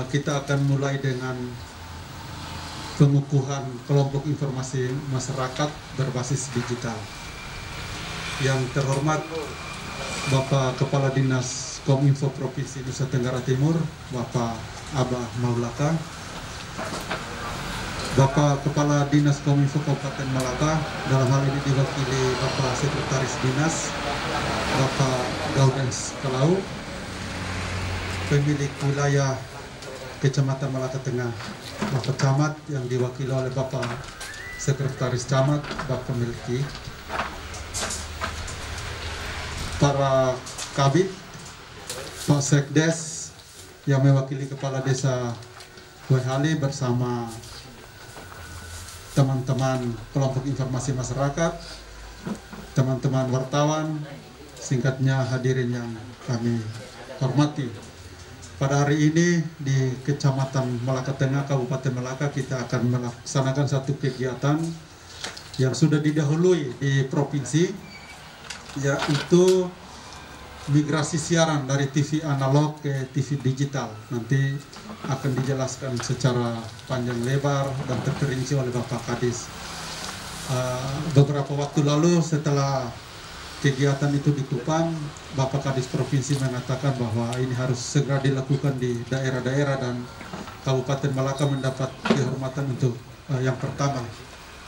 kita akan mulai dengan pengukuhan kelompok informasi masyarakat berbasis digital. Yang terhormat Bapak Kepala Dinas Kominfo Provinsi Nusa Tenggara Timur, Bapak Abah Maulaka, Bapak Kepala Dinas Kominfo Kabupaten Malaka, dalam hal ini diwakili Bapak Sekretaris Dinas, Bapak Gaudens Kalau, pemilik wilayah Kecamatan Malaka Tengah, Bapak Camat yang diwakili oleh Bapak Sekretaris Camat, Bapak Melki, para Kabid, Pak Sekdes yang mewakili Kepala Desa Wehali bersama teman-teman kelompok informasi masyarakat, teman-teman wartawan, singkatnya hadirin yang kami hormati. Pada hari ini di Kecamatan Malaka Tengah, Kabupaten Malaka, kita akan melaksanakan satu kegiatan yang sudah didahului di provinsi, yaitu migrasi siaran dari TV analog ke TV digital. Nanti akan dijelaskan secara panjang lebar dan terperinci oleh Bapak Kadis. Beberapa waktu lalu setelah kegiatan itu di Kupang, Bapak Kadis Provinsi mengatakan bahwa ini harus segera dilakukan di daerah-daerah, dan Kabupaten Malaka mendapat kehormatan untuk yang pertama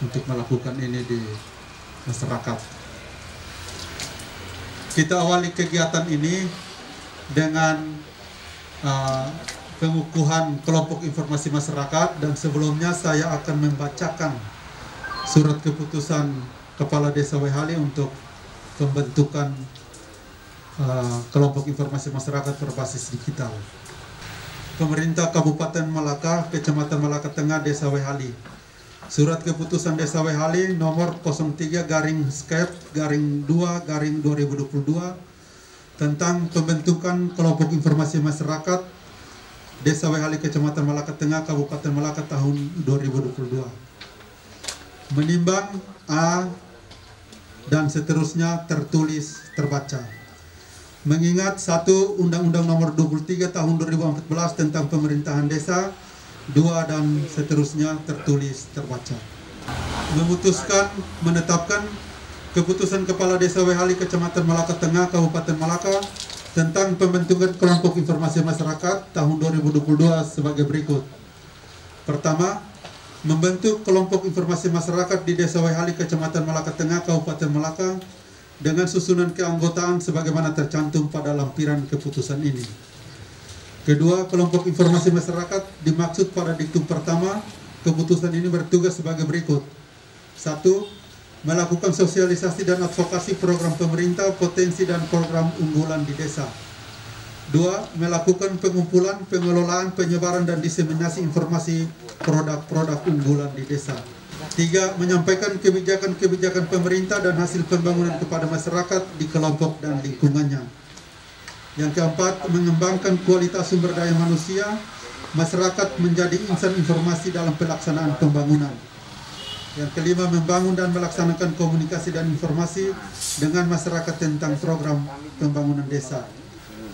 untuk melakukan ini di masyarakat. Kita awali kegiatan ini dengan pengukuhan kelompok informasi masyarakat, dan sebelumnya saya akan membacakan surat keputusan Kepala Desa Wehali untuk pembentukan kelompok informasi masyarakat berbasis digital. Pemerintah Kabupaten Malaka, Kecamatan Malaka Tengah, Desa Wehali. Surat keputusan Desa Wehali nomor 03/2/2022 tentang pembentukan kelompok informasi masyarakat Desa Wehali, Kecamatan Malaka Tengah, Kabupaten Malaka tahun 2022. Menimbang A dan seterusnya tertulis terbaca. Mengingat 1. Undang-Undang nomor 23 tahun 2014 tentang pemerintahan desa, 2 dan seterusnya tertulis terbaca. Memutuskan menetapkan keputusan Kepala Desa Wehali, Kecamatan Malaka Tengah, Kabupaten Malaka tentang pembentukan kelompok informasi masyarakat tahun 2022 sebagai berikut. Pertama, membentuk kelompok informasi masyarakat di Desa Wehali, Kecamatan Malaka Tengah, Kabupaten Malaka dengan susunan keanggotaan sebagaimana tercantum pada lampiran keputusan ini. Kedua, kelompok informasi masyarakat dimaksud pada diktum pertama. Keputusan ini bertugas sebagai berikut. 1. Melakukan sosialisasi dan advokasi program pemerintah, potensi dan program unggulan di desa. 2. Melakukan pengumpulan, pengelolaan, penyebaran dan diseminasi informasi produk-produk unggulan di desa. 3. Menyampaikan kebijakan-kebijakan pemerintah dan hasil pembangunan kepada masyarakat di kelompok dan lingkungannya. Yang keempat, mengembangkan kualitas sumber daya manusia, masyarakat menjadi insan informasi dalam pelaksanaan pembangunan. Yang kelima, membangun dan melaksanakan komunikasi dan informasi dengan masyarakat tentang program pembangunan desa.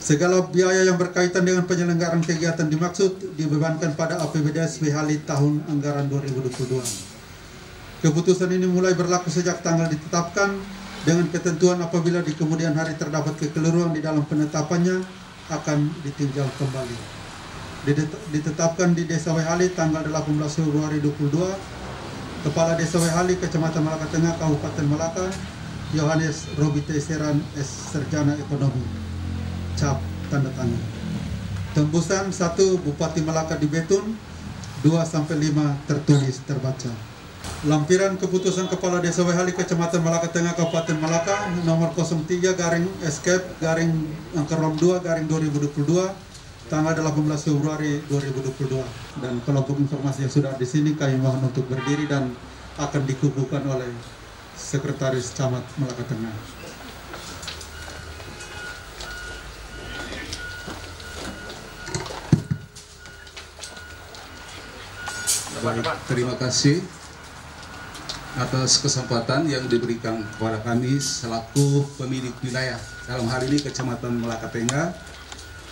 Segala biaya yang berkaitan dengan penyelenggaraan kegiatan dimaksud dibebankan pada APBDes Wehali tahun anggaran 2022. Keputusan ini mulai berlaku sejak tanggal ditetapkan, dengan ketentuan apabila di kemudian hari terdapat kekeliruan di dalam penetapannya akan ditinjau kembali. Ditetapkan di Desa Wehali tanggal 18 Februari 2022, Kepala Desa Wehali, Kecamatan Malaka Tengah, Kabupaten Malaka, Yohanes Robite Seran S. Sarjana Ekonomi. Cap tanda tangan. Tembusan 1. Bupati Malaka di Betun, 2-5 tertulis terbaca. Lampiran keputusan Kepala Desa Wehali, Kecamatan Malaka Tengah, Kabupaten Malaka nomor 03/Escape/2/2022 tanggal 18 Februari 2022. Dan kelompok informasi yang sudah di sini kami mohon untuk berdiri dan akan dikukuhkan oleh Sekretaris Camat Malaka Tengah. Baik, terima kasih atas kesempatan yang diberikan kepada kami selaku pemilik wilayah, dalam hal ini Kecamatan Malaka Tengah,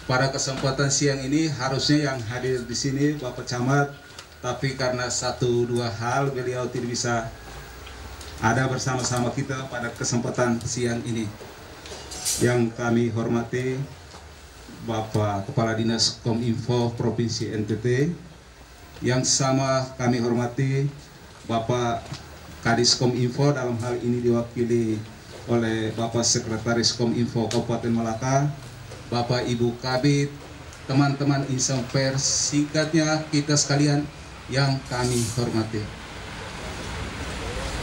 pada kesempatan siang ini harusnya yang hadir di sini Bapak Camat, tapi karena 1-2 hal beliau tidak bisa ada bersama-sama kita pada kesempatan siang ini. Yang kami hormati Bapak Kepala Dinas Kominfo Provinsi NTT, yang sama kami hormati Bapak Kadis Kominfo, dalam hal ini diwakili oleh Bapak Sekretaris Kominfo Kabupaten Malaka, Bapak Ibu Kabid, teman-teman insan pers, singkatnya kita sekalian yang kami hormati.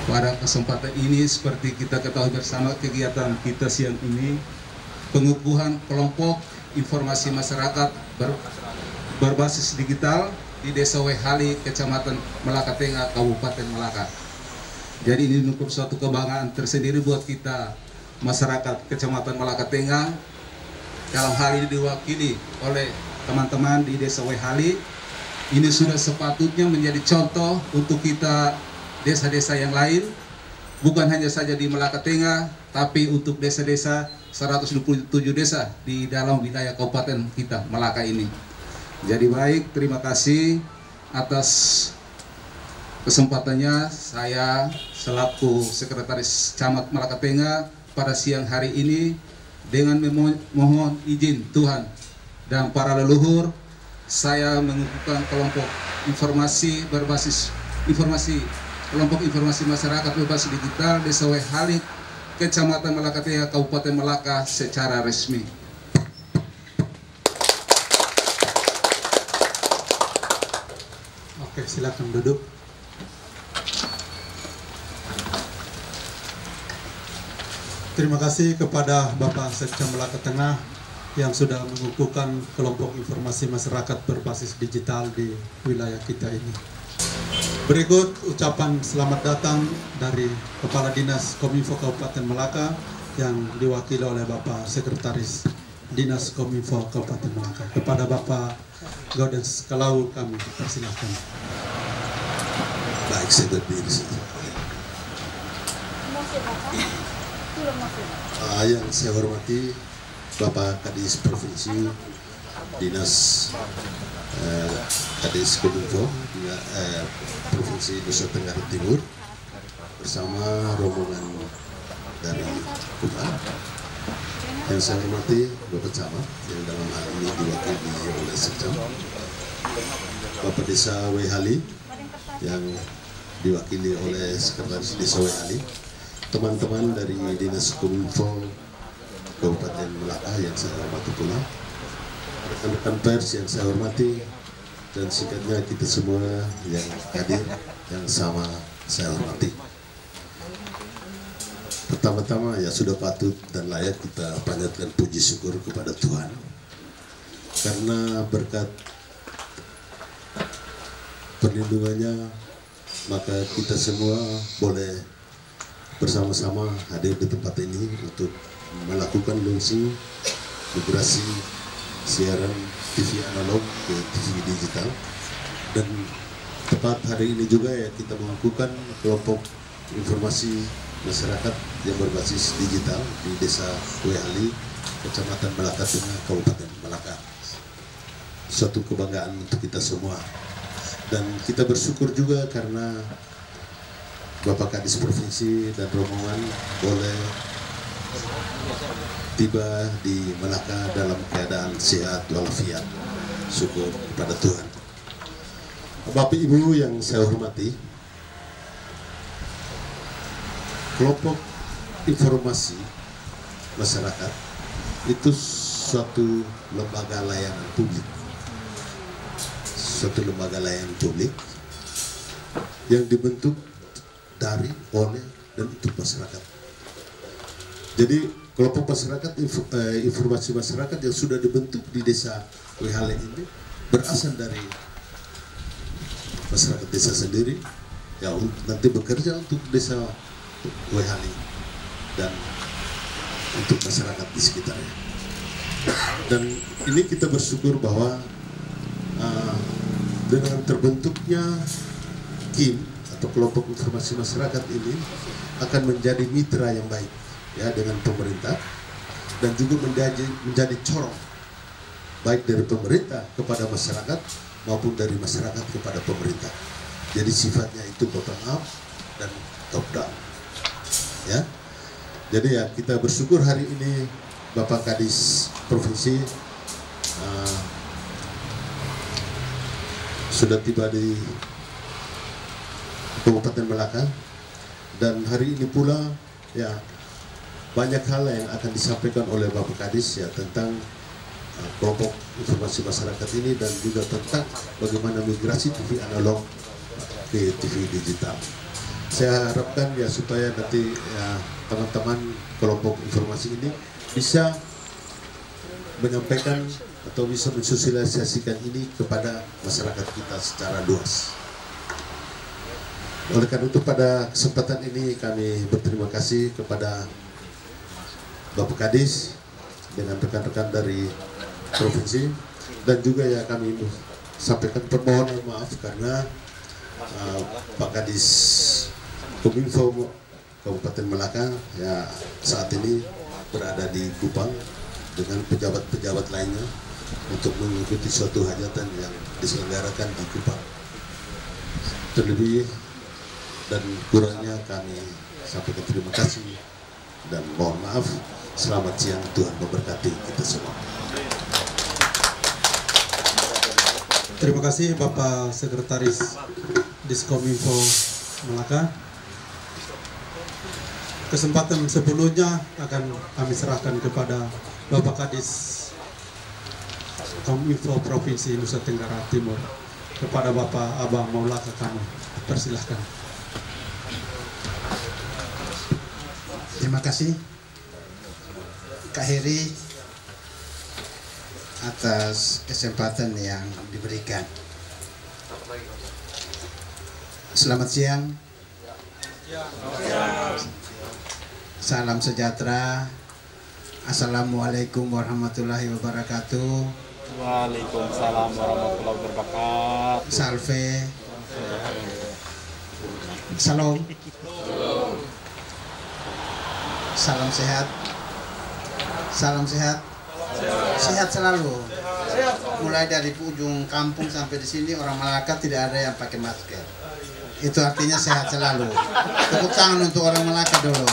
Pada kesempatan ini seperti kita ketahui bersama, kegiatan kita siang ini pengukuhan kelompok informasi masyarakat berbasis digital di Desa Wehali, Kecamatan Malaka Tengah, Kabupaten Malaka. Jadi ini merupakan suatu kebanggaan tersendiri buat kita masyarakat Kecamatan Malaka Tengah. Dalam hal ini diwakili oleh teman-teman di Desa Wehali. Ini sudah sepatutnya menjadi contoh untuk kita desa-desa yang lain, bukan hanya saja di Malaka Tengah, tapi untuk desa-desa 127 desa di dalam wilayah kabupaten kita Malaka ini. Jadi baik, terima kasih atas kesempatannya. Saya selaku Sekretaris Camat Malaka Tengah pada siang hari ini dengan memohon izin Tuhan dan para leluhur, saya mengukuhkan kelompok informasi berbasis kelompok informasi masyarakat berbasis digital Desa Wehali, Kecamatan Malaka Tengah, Kabupaten Malaka secara resmi. Oke, silakan duduk. Terima kasih kepada Bapak Sekcam Malaka Tengah yang sudah mengukuhkan kelompok informasi masyarakat berbasis digital di wilayah kita ini. Berikut ucapan selamat datang dari Kepala Dinas Kominfo Kabupaten Malaka yang diwakili oleh Bapak Sekretaris Dinas Kominfo Kabupaten Malaka. Kepada Bapak Gaudens Kalau kami persilahkan. Baik, saya berdiri saja. Yang saya hormati Bapak Kadis Provinsi Dinas Kadis Kominfo Provinsi Nusa Tenggara Timur bersama rombongan dari Kuba. Yang saya hormati Bapak Camat yang dalam hal ini diwakili oleh Sekcam, Bapak Desa Wehali yang diwakili oleh Sekretaris Desa Wehali, teman-teman dari Dinas Kominfo Kabupaten Malaka yang saya hormati pula, rekan-rekan pers yang saya hormati, dan singkatnya kita semua yang hadir yang sama saya hormati. Pertama-tama ya sudah patut dan layak kita panjatkan puji syukur kepada Tuhan karena berkat perlindungannya maka kita semua boleh bersama-sama hadir di tempat ini untuk melakukan launching migrasi siaran TV analog ke TV digital, dan tepat hari ini juga ya kita mengukuhkan kelompok informasi masyarakat yang berbasis digital di Desa Wehali, Kecamatan Malaka Tengah, Kabupaten Malaka. Suatu kebanggaan untuk kita semua, dan kita bersyukur juga karena Bapak Kadis Provinsi dan rombongan boleh tiba di Malaka dalam keadaan sehat walafiat. Syukur kepada Tuhan. Bapak Ibu yang saya hormati, kelompok informasi masyarakat itu suatu lembaga layanan publik. Suatu lembaga layanan publik yang dibentuk dari, oleh, dan untuk masyarakat. Jadi kelompok masyarakat, informasi masyarakat yang sudah dibentuk di Desa Wehali ini berasal dari masyarakat desa sendiri yang nanti bekerja untuk Desa Wehali dan untuk masyarakat di sekitarnya. Dan ini kita bersyukur bahwa dengan terbentuknya KIM atau kelompok informasi masyarakat ini akan menjadi mitra yang baik ya dengan pemerintah, dan juga menjadi corong baik dari pemerintah kepada masyarakat maupun dari masyarakat kepada pemerintah. Jadi sifatnya itu bottom up dan top down. Ya. Jadi ya kita bersyukur hari ini Bapak Kadis Provinsi sudah tiba di Kabupaten Malaka, dan hari ini pula ya banyak hal yang akan disampaikan oleh Bapak Kadis ya tentang kelompok informasi masyarakat ini, dan juga tentang bagaimana migrasi TV analog ke TV digital. Saya harapkan ya supaya nanti ya teman-teman kelompok informasi ini bisa menyampaikan atau bisa mensosialisasikan ini kepada masyarakat kita secara luas. Oleh karena itu pada kesempatan ini kami berterima kasih kepada Bapak Kadis dengan rekan-rekan dari provinsi, dan juga ya kami sampaikan permohonan maaf karena Pak Kadis Kominfo Kabupaten Malaka ya saat ini berada di Kupang dengan pejabat-pejabat lainnya untuk mengikuti suatu hajatan yang diselenggarakan di Kupang. Terlebih dan kurangnya kami sampaikan terima kasih dan mohon maaf. Selamat siang, Tuhan memberkati kita semua. Terima kasih Bapak Sekretaris Diskominfo Malaka. Kesempatan sebelumnya akan kami serahkan kepada Bapak Kadis Kominfo Provinsi Nusa Tenggara Timur, kepada Bapak Abang Maulaka. Kami persilahkan. Terima kasih Kak Heri atas kesempatan yang diberikan. Selamat siang. Salam sejahtera. Assalamualaikum warahmatullahi wabarakatuh. Waalaikumsalam warahmatullahi wabarakatuh. Salve. Salam. Salam sehat. Salam sehat. Sehat selalu. Mulai dari ujung kampung sampai di sini orang Malaka tidak ada yang pakai masker. Itu artinya sehat selalu. Tepuk tangan untuk orang Malaka dulu.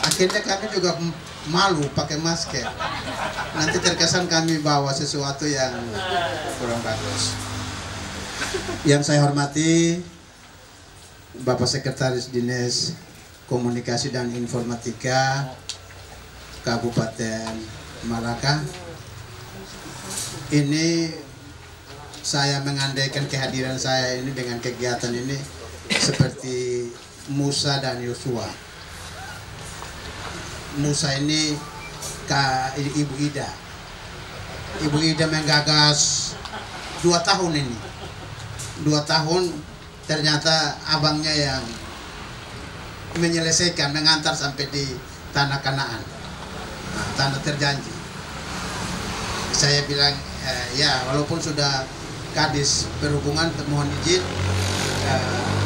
Akhirnya kami juga malu pakai masker. Nanti terkesan kami bawa sesuatu yang kurang bagus. Yang saya hormati Bapak Sekretaris Dinas Komunikasi dan Informatika Kabupaten Malaka. Ini saya mengandaikan kehadiran saya ini dengan kegiatan ini seperti Musa dan Yosua. Musa ini Ibu Ida. Ibu Ida menggagas 2 tahun ini. 2 tahun ternyata abangnya yang menyelesaikan, mengantar sampai di tanah Kanaan, tanah terjanji. Saya bilang ya walaupun sudah Kadis berhubungan, mohon izin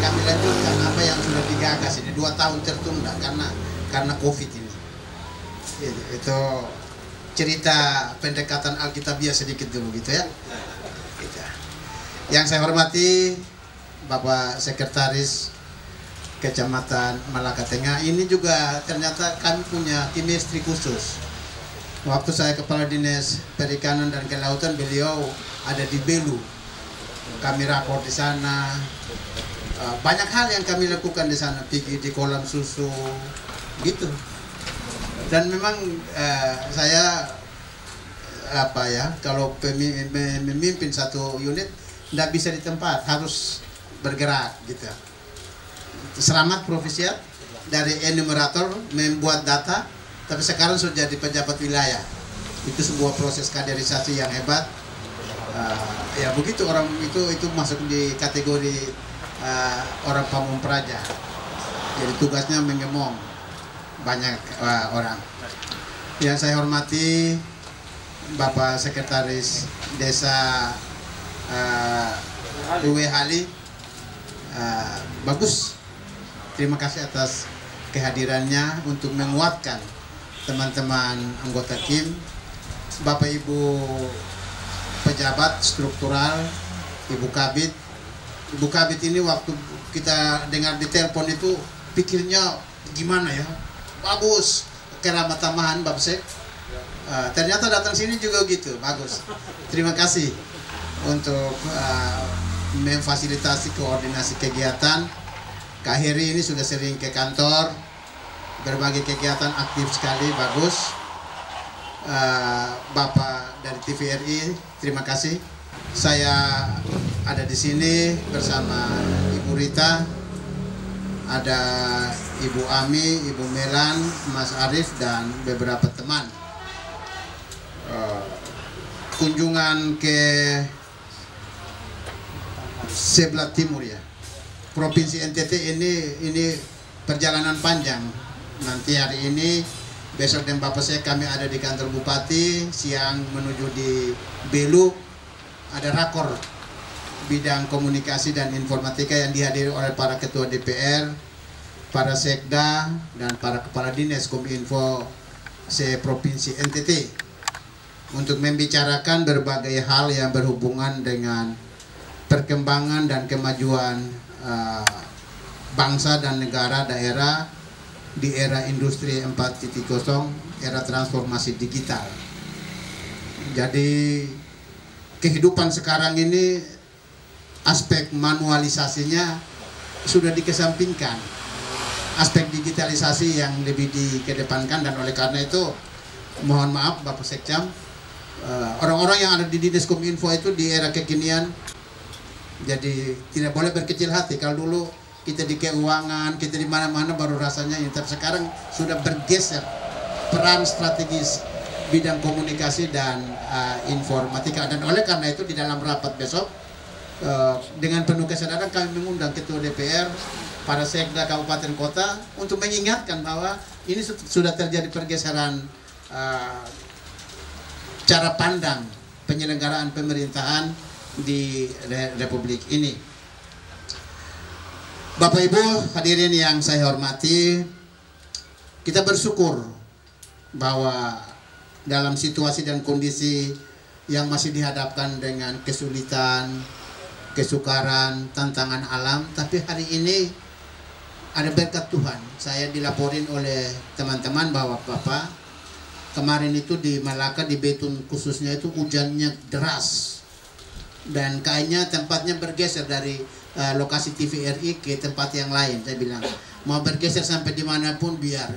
kami lanjutkan apa yang sudah digagas ini. 2 tahun tertunda karena COVID ini. Itu cerita pendekatan Alkitabiah sedikit dulu gitu ya. Yang saya hormati Bapak Sekretaris Kecamatan Malaka Tengah, ini juga ternyata kami punya tim istri khusus. Waktu saya Kepala Dinas Perikanan dan Kelautan, beliau ada di Belu. Kami rapor di sana. Banyak hal yang kami lakukan di sana, pergi di kolam susu, gitu. Dan memang saya kalau memimpin satu unit tidak bisa di tempat, harus bergerak gitu. Selamat Profisiat dari enumerator membuat data, tapi sekarang sudah jadi pejabat wilayah. Itu sebuah proses kaderisasi yang hebat. Ya begitu, orang itu masuk di kategori orang pamung praja. Jadi tugasnya mengemong banyak orang. Yang saya hormati Bapak Sekretaris Desa Uwe Hali, bagus. Terima kasih atas kehadirannya untuk menguatkan teman-teman anggota tim Bapak Ibu pejabat struktural, Ibu Kabit. Ibu Kabit ini waktu kita dengar di telepon itu pikirnya gimana ya, bagus, keramat tamahan Bapak Sek. Ternyata datang sini juga gitu, bagus. Terima kasih untuk memfasilitasi koordinasi kegiatan. Kak Heri ini sudah sering ke kantor, berbagai kegiatan aktif sekali, bagus. Bapak dari TVRI, terima kasih. Saya ada di sini bersama Ibu Rita, ada Ibu Ami, Ibu Melan, Mas Arif, dan beberapa teman. Kunjungan ke sebelah timur ya, Provinsi NTT ini perjalanan panjang. Nanti hari ini, besok dan Bapak saya kami ada di kantor Bupati, siang menuju di Belu, ada rakor bidang komunikasi dan informatika yang dihadiri oleh para ketua DPR, para sekda, dan para kepala dinas Kominfo se-Provinsi NTT untuk membicarakan berbagai hal yang berhubungan dengan perkembangan dan kemajuan bangsa dan negara daerah di era industri 4.0, era transformasi digital. Jadi kehidupan sekarang ini aspek manualisasinya sudah dikesampingkan, aspek digitalisasi yang lebih dikedepankan, dan oleh karena itu mohon maaf Bapak Sekcam, orang-orang yang ada di Dinas Kominfo itu di era kekinian, jadi tidak boleh berkecil hati. Kalau dulu kita di keuangan, kita di mana-mana baru rasanya ini, tapi sekarang sudah bergeser peran strategis bidang komunikasi dan informatika. Dan oleh karena itu di dalam rapat besok dengan penuh kesadaran kami mengundang Ketua DPR, para sekda kabupaten kota untuk mengingatkan bahwa ini sudah terjadi pergeseran cara pandang penyelenggaraan pemerintahan di Republik ini. Bapak Ibu hadirin yang saya hormati, kita bersyukur bahwa dalam situasi dan kondisi yang masih dihadapkan dengan kesulitan, kesukaran, tantangan alam, tapi hari ini ada berkat Tuhan. Saya dilaporin oleh teman-teman bahwa Bapak kemarin itu di Malaka, di Betun khususnya itu hujannya deras, dan kayaknya tempatnya bergeser dari lokasi TVRI ke tempat yang lain. Saya bilang mau bergeser sampai dimanapun, biar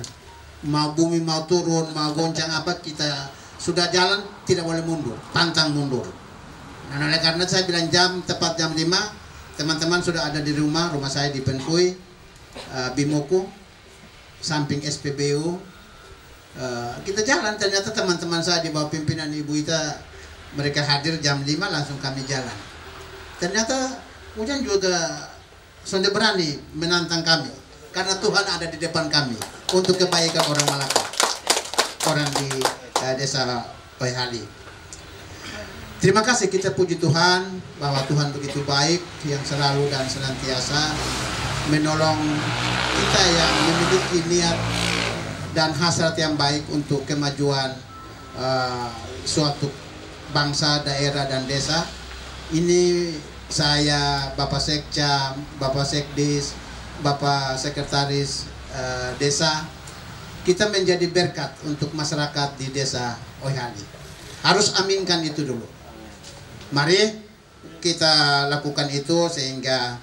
mau bumi mau turun, mau goncang apa, kita sudah jalan tidak boleh mundur, pantang mundur. Dan oleh karena saya bilang tepat jam 5 teman-teman sudah ada di rumah saya di Penpui, Bimoku, samping SPBU. Kita jalan, ternyata teman-teman saya di bawah pimpinan Ibu Ita, mereka hadir jam 5, langsung kami jalan. Ternyata hujan juga sudah berani menantang kami, karena Tuhan ada di depan kami untuk kebaikan orang Malaka, orang di desa Oyhali. Terima kasih, kita puji Tuhan bahwa Tuhan begitu baik, yang selalu dan senantiasa menolong kita yang memiliki niat dan hasrat yang baik untuk kemajuan suatu bangsa, daerah, dan desa. Ini saya, Bapak Sekcam, Bapak Sekdis, Bapak Sekretaris Desa, kita menjadi berkat untuk masyarakat di desa Oyhali. Harus aminkan itu dulu. Mari kita lakukan itu sehingga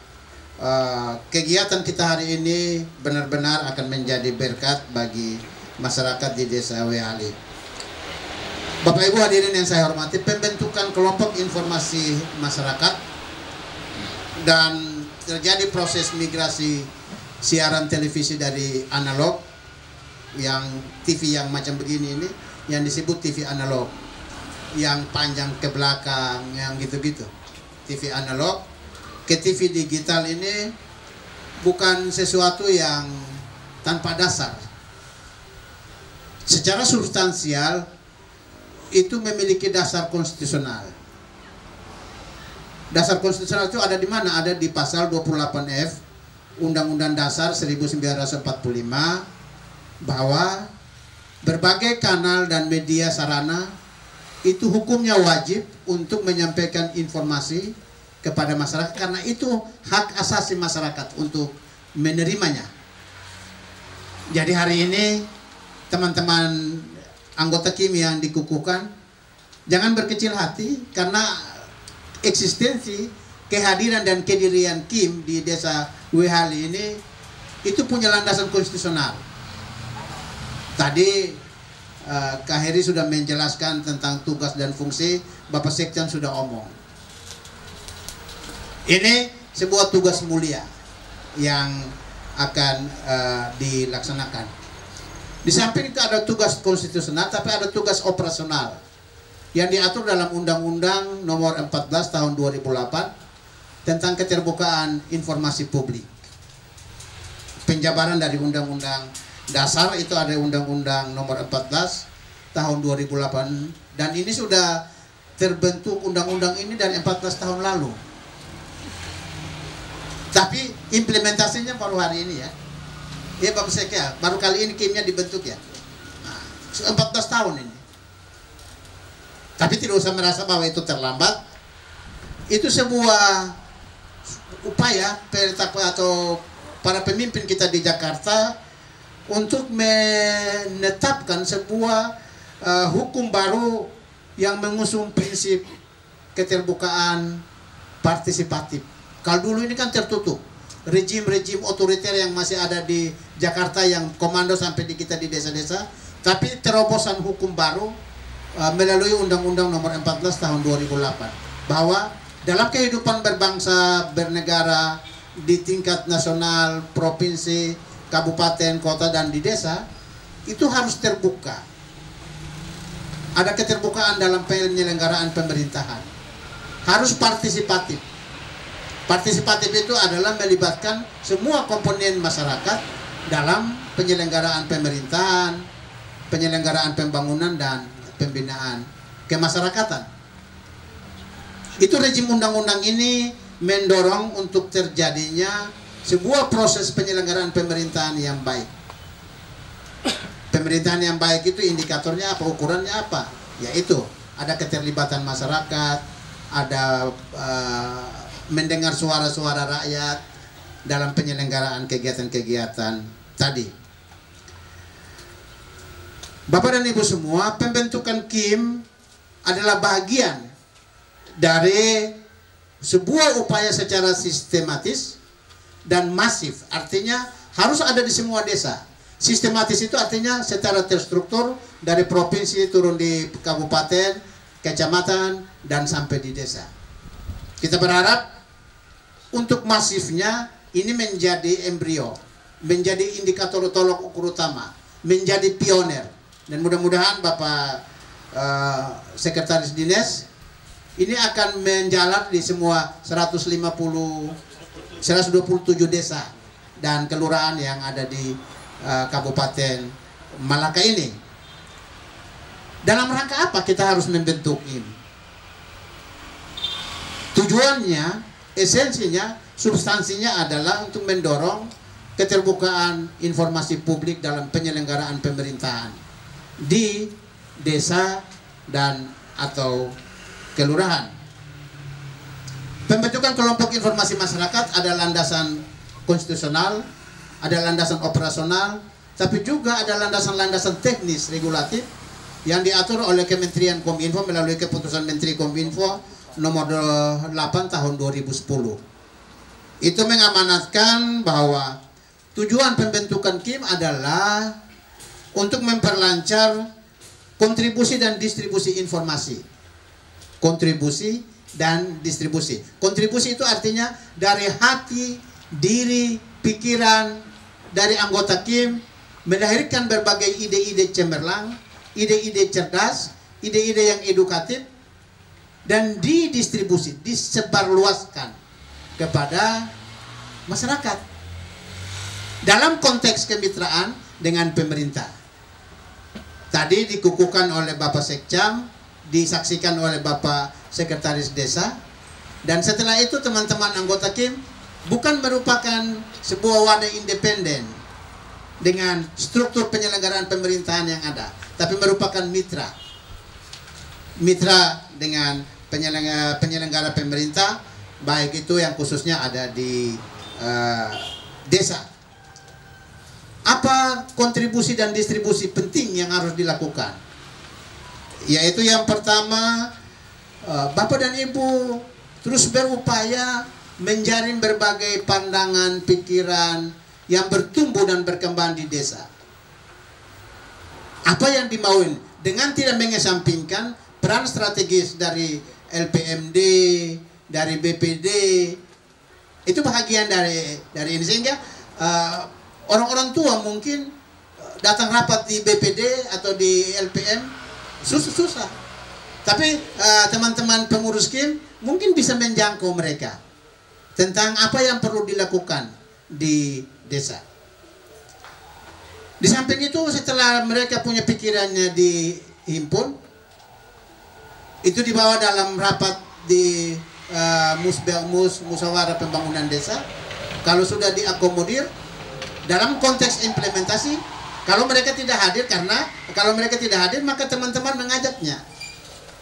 kegiatan kita hari ini benar-benar akan menjadi berkat bagi masyarakat di desa Oyhali. Bapak Ibu hadirin yang saya hormati, pembentukan kelompok informasi masyarakat dan terjadi proses migrasi siaran televisi dari analog, yang TV yang macam begini ini yang disebut TV analog, yang panjang ke belakang, yang gitu-gitu, TV analog ke TV digital. Ini bukan sesuatu yang tanpa dasar. Secara substansial itu memiliki dasar konstitusional. Dasar konstitusional itu ada di mana? Ada di pasal 28F Undang-Undang Dasar 1945, bahwa berbagai kanal dan media sarana itu hukumnya wajib untuk menyampaikan informasi kepada masyarakat, karena itu hak asasi masyarakat untuk menerimanya. Jadi hari ini teman-teman anggota KIM yang dikukuhkan, jangan berkecil hati, karena eksistensi, kehadiran dan kedirian KIM di desa Wehali ini itu punya landasan konstitusional. Tadi Kak Heri sudah menjelaskan tentang tugas dan fungsi, Bapak Sekjen sudah omong. Ini sebuah tugas mulia yang akan dilaksanakan. Di samping itu ada tugas konstitusional, tapi ada tugas operasional yang diatur dalam Undang-Undang Nomor 14 Tahun 2008 tentang keterbukaan informasi publik. Penjabaran dari Undang-Undang Dasar itu ada Undang-Undang Nomor 14 Tahun 2008, dan ini sudah terbentuk undang-undang ini dari 14 tahun lalu. Tapi implementasinya baru hari ini ya. Ya Bapak Sekya, baru kali ini KIM-nya dibentuk ya. Nah, 14 tahun ini. Tapi tidak usah merasa bahwa itu terlambat. Itu sebuah upaya atau para pemimpin kita di Jakarta untuk menetapkan sebuah hukum baru yang mengusung prinsip keterbukaan partisipatif. Kalau dulu ini kan tertutup, rejim-rejim otoriter yang masih ada di Jakarta yang komando sampai di kita di desa-desa, tapi terobosan hukum baru melalui Undang-Undang Nomor 14 Tahun 2008 bahwa dalam kehidupan berbangsa, bernegara di tingkat nasional, provinsi, kabupaten, kota, dan di desa itu harus terbuka. Ada keterbukaan dalam penyelenggaraan pemerintahan, harus partisipatif. Partisipatif itu adalah melibatkan semua komponen masyarakat dalam penyelenggaraan pemerintahan, penyelenggaraan pembangunan, dan pembinaan kemasyarakatan. Itu rejim undang-undang ini mendorong untuk terjadinya sebuah proses penyelenggaraan pemerintahan yang baik. Pemerintahan yang baik itu indikatornya apa, ukurannya apa? Yaitu ada keterlibatan masyarakat, ada mendengar suara-suara rakyat dalam penyelenggaraan kegiatan-kegiatan tadi. Bapak dan Ibu semua, pembentukan KIM adalah bagian dari sebuah upaya secara sistematis dan masif. Artinya harus ada di semua desa. Sistematis itu artinya secara terstruktur dari provinsi turun di kabupaten, kecamatan, dan sampai di desa. Kita berharap untuk masifnya ini menjadi embrio, menjadi indikator tolok ukur utama, menjadi pioner. Dan mudah-mudahan Bapak Sekretaris Dinas ini akan menjalar di semua 127 desa dan kelurahan yang ada di Kabupaten Malaka ini. Dalam rangka apa kita harus membentuk ini? Tujuannya, esensinya, substansinya adalah untuk mendorong keterbukaan informasi publik dalam penyelenggaraan pemerintahan di desa dan atau kelurahan. Pembentukan kelompok informasi masyarakat ada landasan konstitusional, ada landasan operasional, tapi juga ada landasan-landasan teknis regulatif yang diatur oleh Kementerian Kominfo melalui keputusan Menteri Kominfo nomor 8 tahun 2010. Itu mengamanatkan bahwa tujuan pembentukan KIM adalah untuk memperlancar kontribusi dan distribusi informasi. Kontribusi dan distribusi. Kontribusi itu artinya dari hati, diri, pikiran dari anggota KIM melahirkan berbagai ide-ide cemerlang, ide-ide cerdas, ide-ide yang edukatif, dan didistribusi, disebarluaskan kepada masyarakat dalam konteks kemitraan dengan pemerintah. Tadi dikukuhkan oleh Bapak Sekcam, disaksikan oleh Bapak Sekretaris Desa, dan setelah itu teman-teman anggota KIM bukan merupakan sebuah wadah independen dengan struktur penyelenggaraan pemerintahan yang ada, tapi merupakan mitra. mitra dengan penyelenggara pemerintah, baik itu yang khususnya ada di desa. Apa kontribusi dan distribusi penting yang harus dilakukan? Yaitu yang pertama, Bapak dan Ibu terus berupaya menjaring berbagai pandangan, pikiran yang bertumbuh dan berkembang di desa. Apa yang dimauin dengan tidak mengesampingkan peran strategis dari LPMD, dari BPD, itu bahagian dari ini, sehingga orang-orang tua mungkin datang rapat di BPD atau di LPM susah. Tapi teman-teman pengurus KIM mungkin bisa menjangkau mereka tentang apa yang perlu dilakukan di desa. Di samping itu, setelah mereka punya pikirannya dihimpun, itu dibawa dalam rapat di musyawarah pembangunan desa. Kalau sudah diakomodir dalam konteks implementasi, kalau mereka tidak hadir, maka teman-teman mengajaknya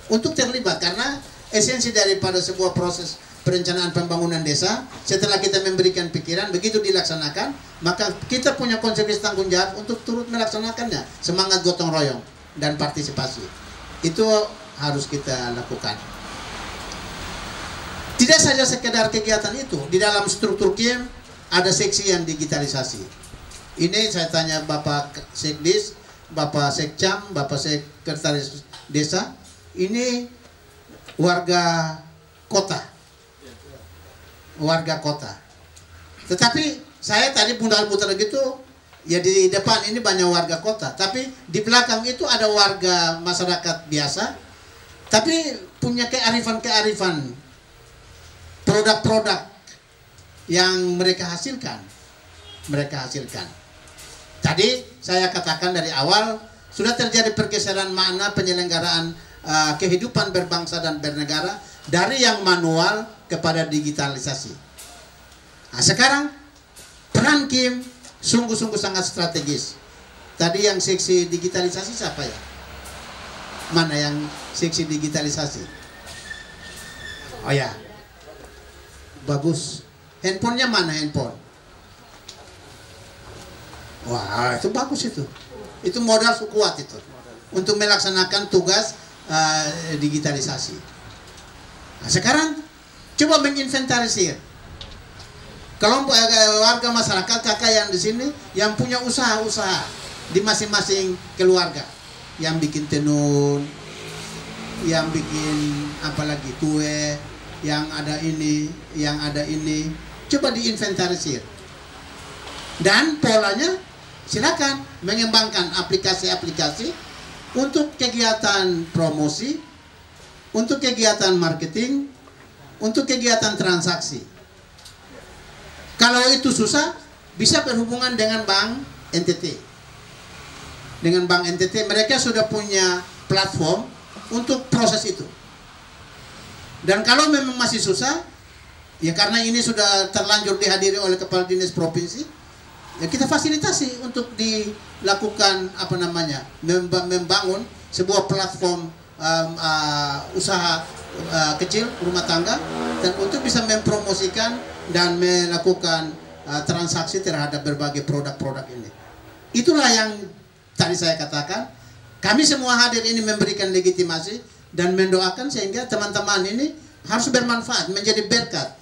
untuk terlibat, karena esensi daripada sebuah proses perencanaan pembangunan desa, setelah kita memberikan pikiran, begitu dilaksanakan, maka kita punya konsekuensi tanggung jawab untuk turut melaksanakannya. Semangat gotong royong dan partisipasi itu harus kita lakukan. Tidak saja sekedar kegiatan itu, di dalam struktur KIM ada seksi yang digitalisasi. Ini saya tanya Bapak Sekdis, Bapak Sekcam, Bapak Sekretaris Desa, ini warga kota. Tetapi saya tadi putar-putar gitu, ya di depan ini banyak warga kota, tapi di belakang itu ada warga masyarakat biasa, tapi punya kearifan produk-produk yang mereka hasilkan. Tadi saya katakan dari awal sudah terjadi pergeseran makna penyelenggaraan kehidupan berbangsa dan bernegara dari yang manual kepada digitalisasi. Nah, sekarang peran KIM sungguh-sungguh sangat strategis. Tadi yang seksi digitalisasi siapa ya? Mana yang seksi digitalisasi? Oh ya, bagus. Handphonenya mana handphone? Wah, itu bagus itu. Itu modal kuat itu untuk melaksanakan tugas digitalisasi. Nah, sekarang coba menginventarisir kelompok warga masyarakat kakak yang di sini yang punya usaha-usaha di masing-masing keluarga, yang bikin tenun, yang bikin apalagi kue, yang ada ini, coba diinventarisir. Dan polanya silakan mengembangkan aplikasi-aplikasi untuk kegiatan promosi, untuk kegiatan marketing, untuk kegiatan transaksi. Kalau itu susah, bisa berhubungan dengan Bank NTT. Dengan Bank NTT, mereka sudah punya platform untuk proses itu. Dan kalau memang masih susah, ya karena ini sudah terlanjur dihadiri oleh Kepala Dinas Provinsi, ya kita fasilitasi untuk dilakukan membangun sebuah platform usaha kecil rumah tangga, dan untuk bisa mempromosikan dan melakukan transaksi terhadap berbagai produk-produk ini. Itulah yang tadi saya katakan, kami semua hadir ini memberikan legitimasi dan mendoakan sehingga teman-teman ini harus bermanfaat, menjadi berkat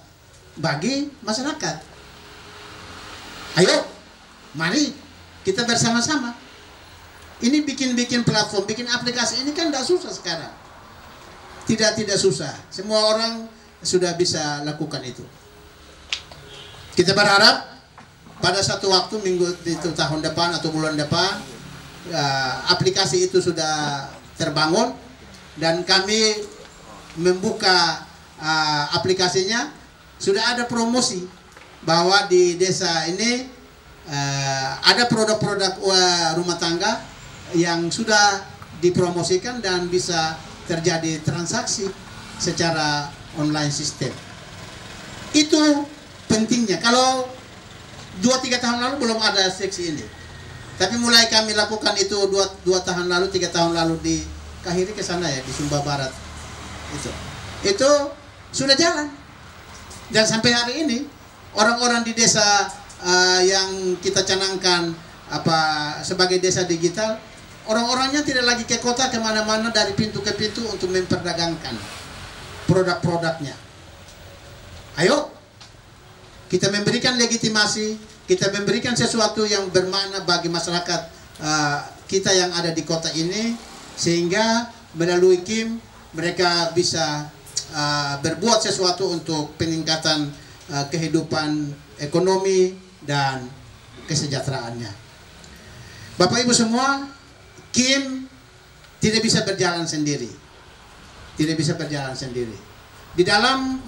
bagi masyarakat. Ayo, mari kita bersama-sama. Ini bikin platform, bikin aplikasi ini kan tidak susah sekarang. Tidak susah. Semua orang sudah bisa lakukan itu. Kita berharap pada satu waktu minggu itu tahun depan atau bulan depan aplikasi itu sudah terbangun dan kami membuka aplikasinya. Sudah ada promosi bahwa di desa ini ada produk-produk rumah tangga yang sudah dipromosikan dan bisa terjadi transaksi secara online system. Itu pentingnya. Kalau 2-3 tahun lalu belum ada seksi ini, tapi mulai kami lakukan itu 2 tahun lalu, 3 tahun lalu di Kahiri ke sana ya, di Sumba Barat. Itu sudah jalan. Dan sampai hari ini orang-orang di desa yang kita canangkan sebagai desa digital, orang-orangnya tidak lagi ke kota kemana-mana dari pintu ke pintu untuk memperdagangkan produk-produknya. Ayo, kita memberikan legitimasi, kita memberikan sesuatu yang bermakna bagi masyarakat kita yang ada di kota ini, sehingga melalui KIM mereka bisa berbuat sesuatu untuk peningkatan kehidupan ekonomi dan kesejahteraannya. Bapak Ibu semua, KIM tidak bisa berjalan sendiri. Tidak bisa berjalan sendiri. Di dalam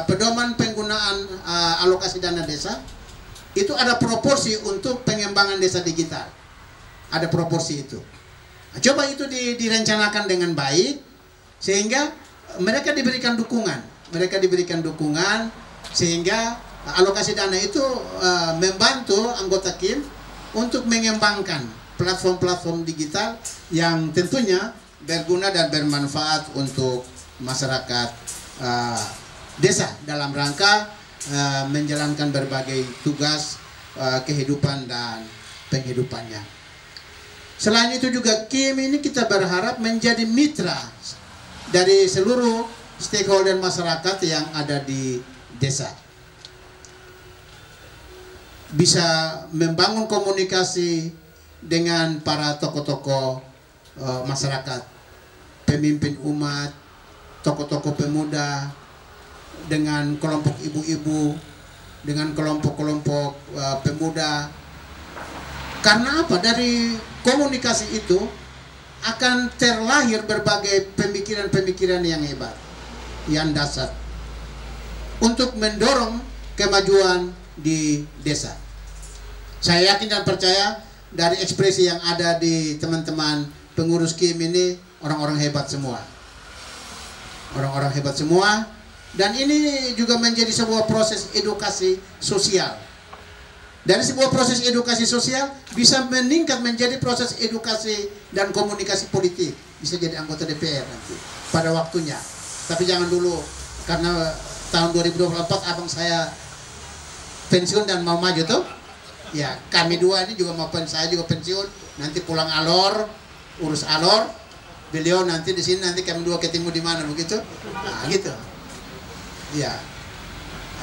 pedoman penggunaan alokasi dana desa, itu ada proporsi untuk pengembangan desa digital. Ada proporsi itu. Nah, coba itu direncanakan dengan baik, sehingga mereka diberikan dukungan. Mereka diberikan dukungan, sehingga alokasi dana itu membantu anggota KIM untuk mengembangkan platform-platform digital yang tentunya berguna dan bermanfaat untuk masyarakat desa dalam rangka menjalankan berbagai tugas kehidupan dan penghidupannya. Selain itu juga KIM ini kita berharap menjadi mitra dari seluruh stakeholder masyarakat yang ada di desa. Bisa membangun komunikasi dengan para tokoh-tokoh masyarakat, pemimpin umat, tokoh-tokoh pemuda, dengan kelompok ibu-ibu, dengan kelompok-kelompok pemuda. Karena apa? Dari komunikasi itu akan terlahir berbagai pemikiran-pemikiran yang hebat, yang dasar, untuk mendorong kemajuan di desa. Saya yakin dan percaya dari ekspresi yang ada di teman-teman pengurus KIM ini, orang-orang hebat semua. Orang-orang hebat semua. Dan ini juga menjadi sebuah proses edukasi sosial. Dari sebuah proses edukasi sosial bisa meningkat menjadi proses edukasi dan komunikasi politik. Bisa jadi anggota DPR nanti pada waktunya. Tapi jangan dulu, karena tahun 2024 abang saya pensiun dan mau maju tuh. Ya, kami dua ini juga mau saya juga pensiun, nanti pulang alor, urus alor. Beliau nanti di sini, nanti kami dua ketemu di mana begitu. Nah, gitu. Ya.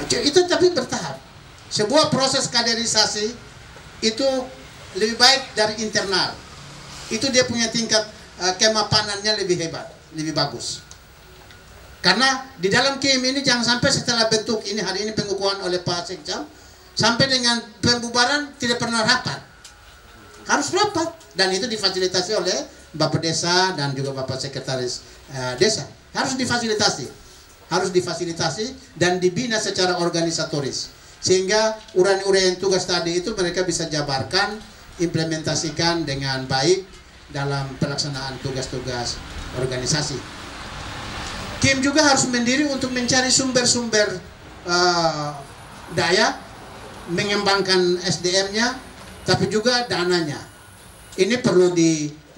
Itu tapi bertahap. Sebuah proses kaderisasi itu lebih baik dari internal. Itu dia punya tingkat kemapanannya lebih hebat, lebih bagus. Karena di dalam KIM ini jangan sampai setelah bentuk ini hari ini pengukuhan oleh Pak Sekjam, sampai dengan pembubaran tidak pernah rapat. Harus rapat, dan itu difasilitasi oleh Bapak Desa dan juga Bapak Sekretaris Desa. Harus difasilitasi dan dibina secara organisatoris, sehingga uraian-uraian tugas tadi itu mereka bisa jabarkan, implementasikan dengan baik dalam pelaksanaan tugas-tugas organisasi. KIM juga harus mendiri untuk mencari sumber-sumber daya, mengembangkan SDM-nya, tapi juga dananya. Ini perlu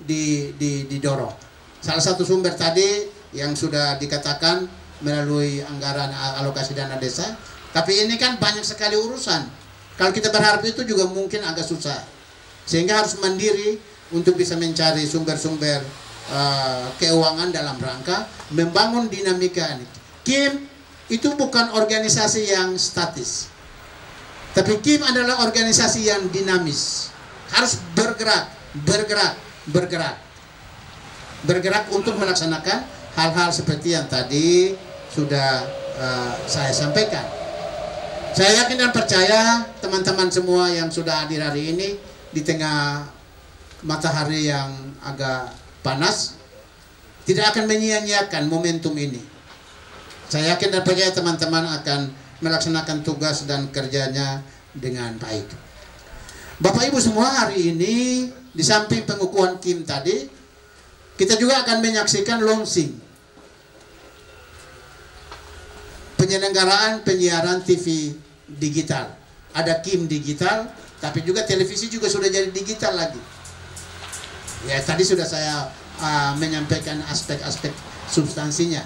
didorong. Salah satu sumber tadi yang sudah dikatakan melalui anggaran alokasi dana desa, tapi ini kan banyak sekali urusan. Kalau kita berharap itu juga mungkin agak susah, sehingga harus mandiri untuk bisa mencari sumber-sumber keuangan dalam rangka membangun dinamika ini. KIM itu bukan organisasi yang statis, tapi KIM adalah organisasi yang dinamis, harus bergerak untuk melaksanakan hal-hal seperti yang tadi sudah saya sampaikan. Saya yakin dan percaya teman-teman semua yang sudah hadir hari ini di tengah matahari yang agak panas tidak akan menyia-nyiakan momentum ini. Saya yakin dan percaya teman-teman akan melaksanakan tugas dan kerjanya dengan baik. Bapak Ibu semua, hari ini di samping pengukuhan KIM tadi, kita juga akan menyaksikan launching penyelenggaraan penyiaran TV digital. Ada KIM digital, tapi juga televisi juga sudah jadi digital lagi. Ya, tadi sudah saya menyampaikan aspek-aspek substansinya.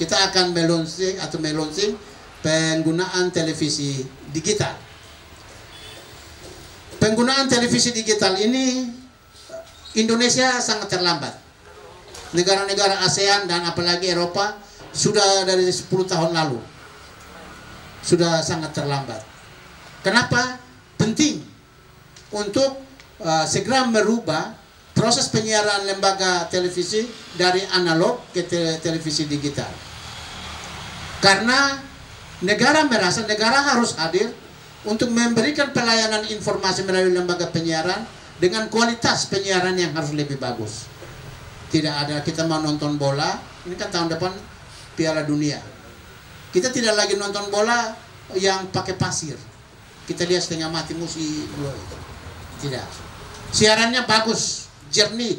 Kita akan melonsing penggunaan televisi digital. Penggunaan televisi digital ini Indonesia sangat terlambat. Negara-negara ASEAN dan apalagi Eropa sudah dari 10 tahun lalu sudah sangat terlambat. Kenapa? Penting untuk segera merubah proses penyiaran lembaga televisi dari analog ke televisi digital. Karena negara merasa negara harus hadir untuk memberikan pelayanan informasi melalui lembaga penyiaran dengan kualitas penyiaran yang harus lebih bagus. Tidak ada kita mau nonton bola, ini kan tahun depan Piala Dunia. Kita tidak lagi nonton bola yang pakai pasir. Kita lihat setengah mati musik. Tidak. Siarannya bagus, jernih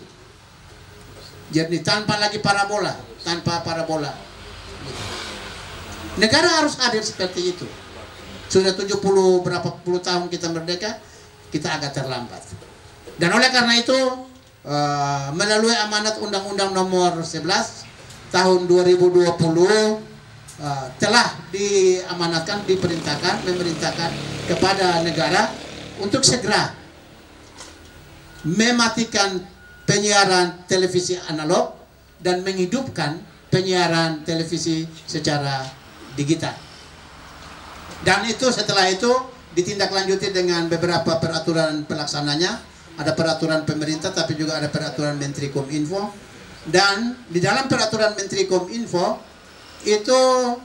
tanpa lagi parabola, Negara harus hadir seperti itu. Sudah 70 berapa puluh tahun kita merdeka, kita agak terlambat. Dan oleh karena itu melalui amanat Undang-Undang Nomor 11 tahun 2020 telah diamanatkan, memerintahkan kepada negara untuk segera mematikan penyiaran televisi analog dan menghidupkan penyiaran televisi secara digital. Dan itu setelah itu ditindaklanjuti dengan beberapa peraturan pelaksananya. Ada peraturan pemerintah tapi juga ada peraturan Menteri Kominfo. Dan di dalam peraturan Menteri Kominfo itu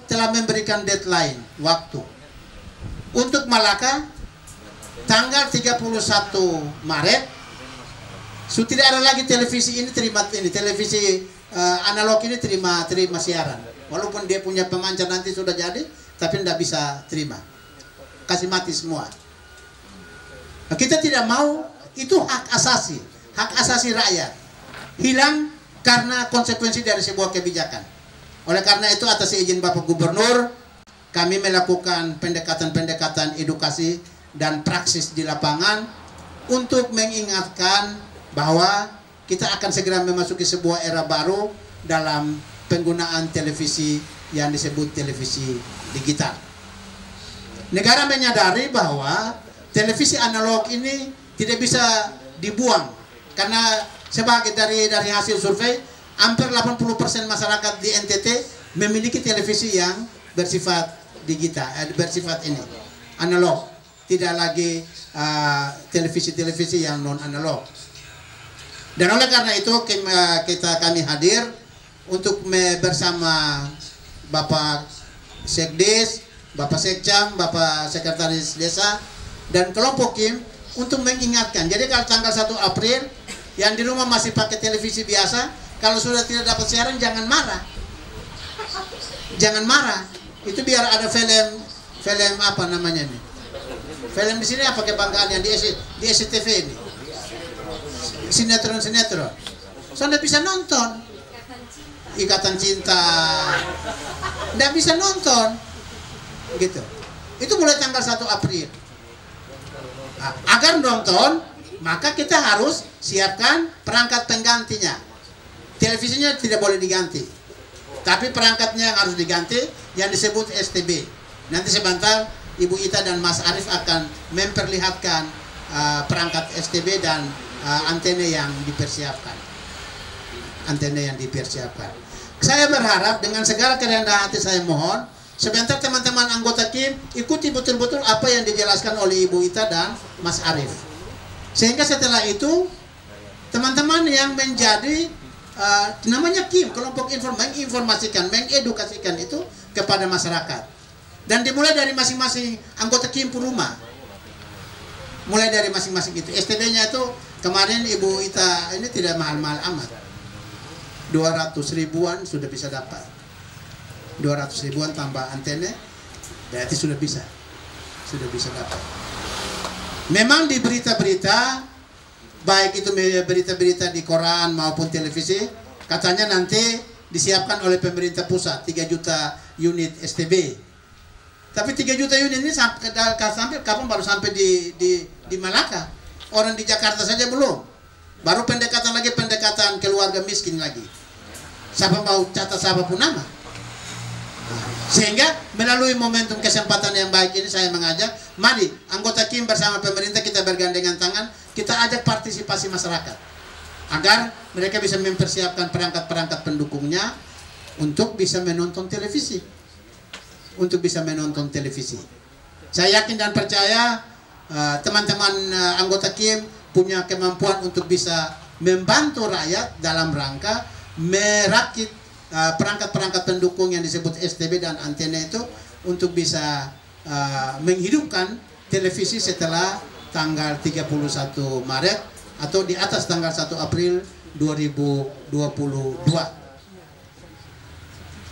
telah memberikan deadline waktu untuk Malaka tanggal 31 Maret. Tidak ada lagi televisi ini televisi analog ini terima siaran. Walaupun dia punya pemancar nanti sudah jadi, tapi tidak bisa terima. Kasih mati semua. Nah, kita tidak mau, itu hak asasi rakyat. Hilang karena konsekuensi dari sebuah kebijakan. Oleh karena itu atas izin Bapak Gubernur, kami melakukan pendekatan-pendekatan edukasi dan praksis di lapangan untuk mengingatkan bahwa kita akan segera memasuki sebuah era baru dalam penggunaan televisi yang disebut televisi digital. Negara menyadari bahwa televisi analog ini tidak bisa dibuang karena sebagai dari hasil survei hampir 80% masyarakat di NTT memiliki televisi yang bersifat digital, bersifat ini analog, tidak lagi televisi-televisi yang non analog. Dan oleh karena itu kami hadir untuk bersama Bapak Sekdes, Bapak Sekcam, Bapak Sekretaris Desa, dan kelompok KIM untuk mengingatkan. Jadi kalau tanggal 1 April yang di rumah masih pakai televisi biasa, kalau sudah tidak dapat siaran jangan marah. Jangan marah. Itu biar ada film apa namanya nih? Film di sini apa kebanggaan yang di SCTV ini? Sinetron. So anda bisa nonton. Ikatan Cinta, nggak bisa nonton, gitu. Itu mulai tanggal 1 April. Nah, agar nonton, maka kita harus siapkan perangkat penggantinya. Televisinya tidak boleh diganti, tapi perangkatnya harus diganti yang disebut STB. Nanti sebentar Ibu Ita dan Mas Arief akan memperlihatkan perangkat STB dan antena yang dipersiapkan. Saya berharap dengan segala kerendahan hati saya mohon, sebentar teman-teman anggota KIM ikuti betul-betul apa yang dijelaskan oleh Ibu Ita dan Mas Arief. Sehingga setelah itu teman-teman yang menjadi namanya KIM, kelompok menginformasikan, mengedukasikan itu kepada masyarakat. Dan dimulai dari masing-masing anggota KIM rumah. Mulai dari masing-masing itu. STB-nya itu kemarin Ibu Ita ini tidak mahal-mahal amat. 200 ribuan sudah bisa dapat. 200 ribuan tambah antena, berarti sudah bisa dapat. Memang di berita-berita, baik itu berita-berita di koran maupun televisi, katanya nanti disiapkan oleh pemerintah pusat 3 juta unit STB. Tapi 3 juta unit ini sampai kapan baru sampai di Malaka? Orang di Jakarta saja belum. Baru pendekatan keluarga miskin. siapa mau catat siapapun nama. Sehingga melalui momentum kesempatan yang baik ini saya mengajak, mari anggota KIM bersama pemerintah kita bergandengan tangan, kita ajak partisipasi masyarakat agar mereka bisa mempersiapkan perangkat-perangkat pendukungnya untuk bisa menonton televisi. Saya yakin dan percaya teman-teman anggota KIM punya kemampuan untuk bisa membantu rakyat dalam rangka merakit perangkat-perangkat pendukung yang disebut STB dan antena itu untuk bisa menghidupkan televisi setelah tanggal 31 Maret atau di atas tanggal 1 April 2022.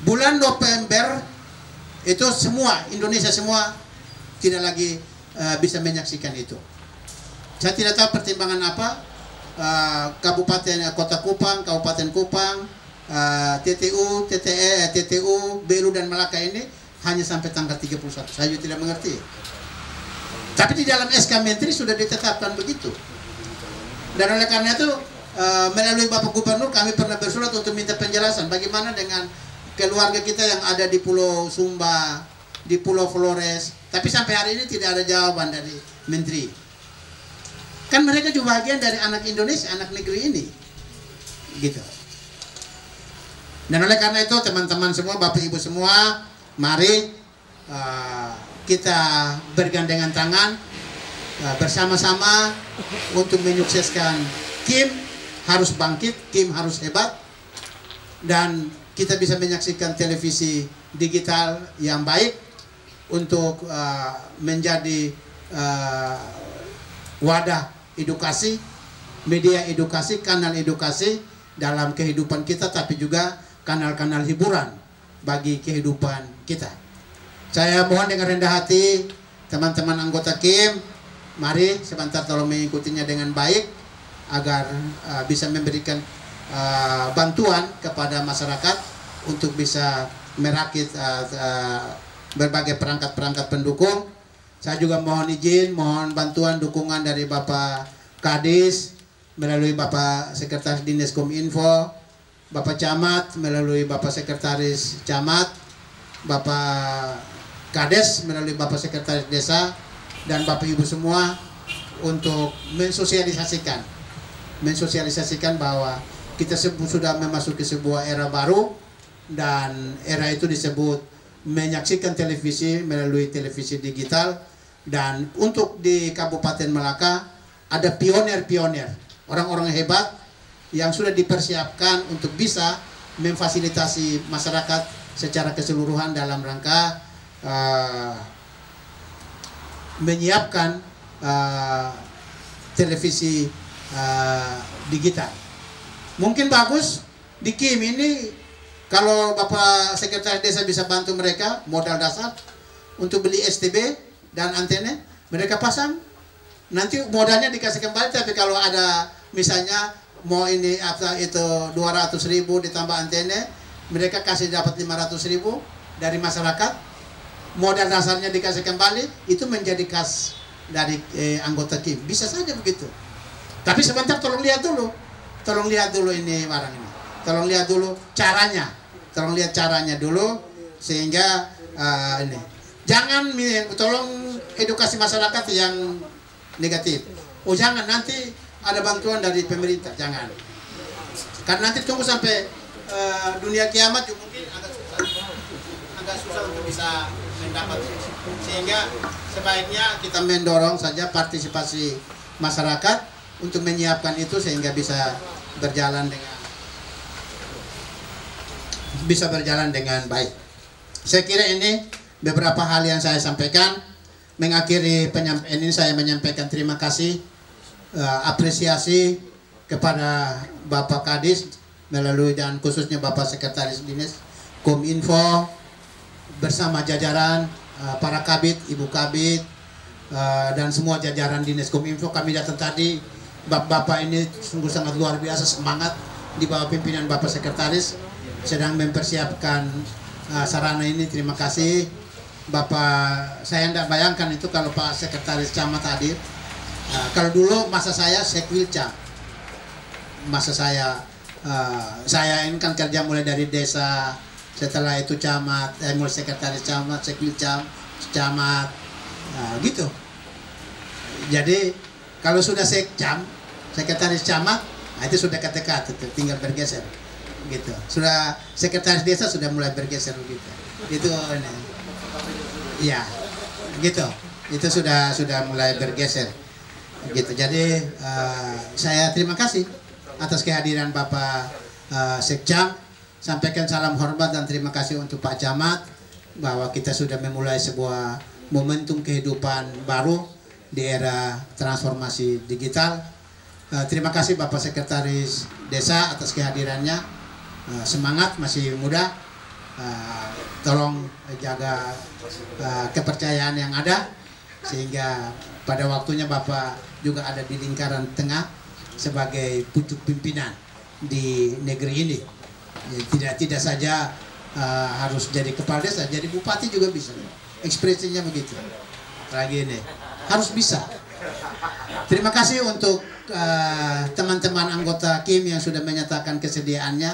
Bulan November itu semua Indonesia semua tidak lagi bisa menyaksikan itu. Saya tidak tahu pertimbangan apa Kabupaten Kota Kupang, Kabupaten Kupang, TTU, Belu dan Malaka ini hanya sampai tanggal 31. Saya juga tidak mengerti. Tapi di dalam SK Menteri sudah ditetapkan begitu. Dan oleh karena itu melalui Bapak Gubernur kami pernah bersurat untuk minta penjelasan bagaimana dengan keluarga kita yang ada di Pulau Sumba, di Pulau Flores. Tapi sampai hari ini tidak ada jawaban dari Menteri. Kan mereka juga bagian dari anak Indonesia, anak negeri ini. Gitu. Dan oleh karena itu teman-teman semua, Bapak Ibu semua, mari kita bergandengan tangan bersama-sama untuk menyukseskan KIM harus bangkit, KIM harus hebat, dan kita bisa menyaksikan televisi digital yang baik untuk menjadi wadah edukasi, media edukasi, kanal edukasi dalam kehidupan kita, tapi juga kanal-kanal hiburan bagi kehidupan kita. Saya mohon dengan rendah hati teman-teman anggota KIM, mari sebentar tolong mengikutinya dengan baik agar bisa memberikan bantuan kepada masyarakat untuk bisa merakit berbagai perangkat-perangkat pendukung. Saya juga mohon izin, mohon bantuan dukungan dari Bapak Kadis melalui Bapak Sekretaris Dinas Kominfo, Bapak Camat melalui Bapak Sekretaris Camat, Bapak Kades melalui Bapak Sekretaris Desa, dan Bapak Ibu semua untuk mensosialisasikan bahwa kita sudah memasuki sebuah era baru, dan era itu disebut menyaksikan televisi melalui televisi digital. Dan untuk di Kabupaten Malaka ada pionir-pionir, orang-orang hebat yang sudah dipersiapkan untuk bisa memfasilitasi masyarakat secara keseluruhan dalam rangka menyiapkan televisi digital. Mungkin bagus di KIM ini kalau Bapak Sekretaris Desa bisa bantu mereka modal dasar untuk beli STB dan antena, mereka pasang, nanti modalnya dikasih kembali. Tapi kalau ada misalnya mau ini apa itu 200.000 ditambah antena, mereka kasih dapat 500.000 dari masyarakat, modal dasarnya dikasih kembali, itu menjadi kas dari anggota KIM. Bisa saja begitu. Tapi sebentar tolong lihat dulu ini barang ini, tolong lihat dulu caranya, dulu sehingga ini jangan tolong edukasi masyarakat yang negatif. Oh jangan, nanti ada bantuan dari pemerintah, jangan. Karena nanti tunggu sampai dunia kiamat juga mungkin agak susah untuk bisa mendapat. Sehingga sebaiknya kita mendorong saja partisipasi masyarakat untuk menyiapkan itu sehingga bisa berjalan dengan baik. Saya kira ini beberapa hal yang saya sampaikan. Mengakhiri penyampaian ini saya menyampaikan terima kasih, apresiasi kepada Bapak Kadis melalui dan khususnya Bapak Sekretaris Dinas Kominfo bersama jajaran para kabit, Ibu Kabit dan semua jajaran Dinas Kominfo. Kami datang tadi, Bapak ini sungguh sangat luar biasa semangat di bawah pimpinan Bapak Sekretaris sedang mempersiapkan sarana ini. Terima kasih Bapak. Saya tidak bayangkan itu kalau Pak Sekretaris Camat hadir. Kalau dulu masa saya Sekwilca, masa saya saya ini kan kerja mulai dari desa, setelah itu camat, mulai sekretaris camat, camat, gitu. Jadi kalau sudah sekcam, sekretaris camat, itu sudah dekat-dekat, tinggal bergeser, gitu. Sudah sekretaris desa sudah mulai bergeser, gitu. Itu ini, ya, gitu. Itu sudah mulai bergeser, gitu. Jadi saya terima kasih atas kehadiran Bapak Sekcam. Sampaikan salam hormat dan terima kasih untuk Pak Camat bahwa kita sudah memulai sebuah momentum kehidupan baru di era transformasi digital. Terima kasih Bapak Sekretaris Desa atas kehadirannya. Semangat, masih muda. Tolong jaga kepercayaan yang ada sehingga pada waktunya Bapak juga ada di lingkaran tengah sebagai pucuk pimpinan di negeri ini. Tidak saja harus jadi kepala desa, jadi bupati juga bisa. Ekspresinya begitu. Lagi ini harus bisa. Terima kasih untuk teman-teman anggota KIM yang sudah menyatakan kesediaannya.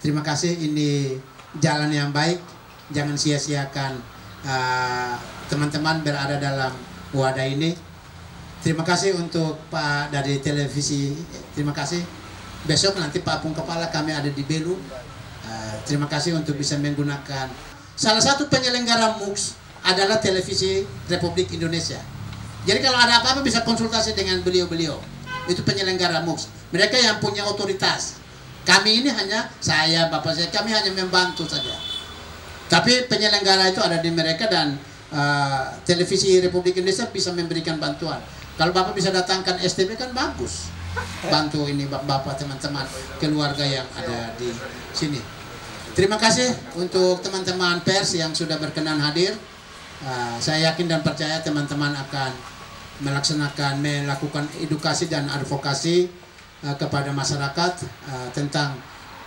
Terima kasih, ini jalan yang baik. Jangan sia-siakan teman-teman berada dalam wadah ini. Terima kasih untuk Pak dari televisi. Terima kasih. Besok nanti Pak Pung Kepala kami ada di Belu. Terima kasih untuk bisa menggunakan. Salah satu penyelenggara MUX adalah Televisi Republik Indonesia. Jadi kalau ada apa-apa bisa konsultasi dengan beliau-beliau. Itu penyelenggara MUX. Mereka yang punya otoritas. Kami ini hanya, saya, Bapak saya, kami hanya membantu saja. Tapi penyelenggara itu ada di mereka dan Televisi Republik Indonesia bisa memberikan bantuan. Kalau Bapak bisa datangkan STB kan bagus. Bantu ini Bapak, teman-teman, keluarga yang ada di sini. Terima kasih untuk teman-teman pers yang sudah berkenan hadir. Saya yakin dan percaya teman-teman akan melakukan edukasi dan advokasi kepada masyarakat tentang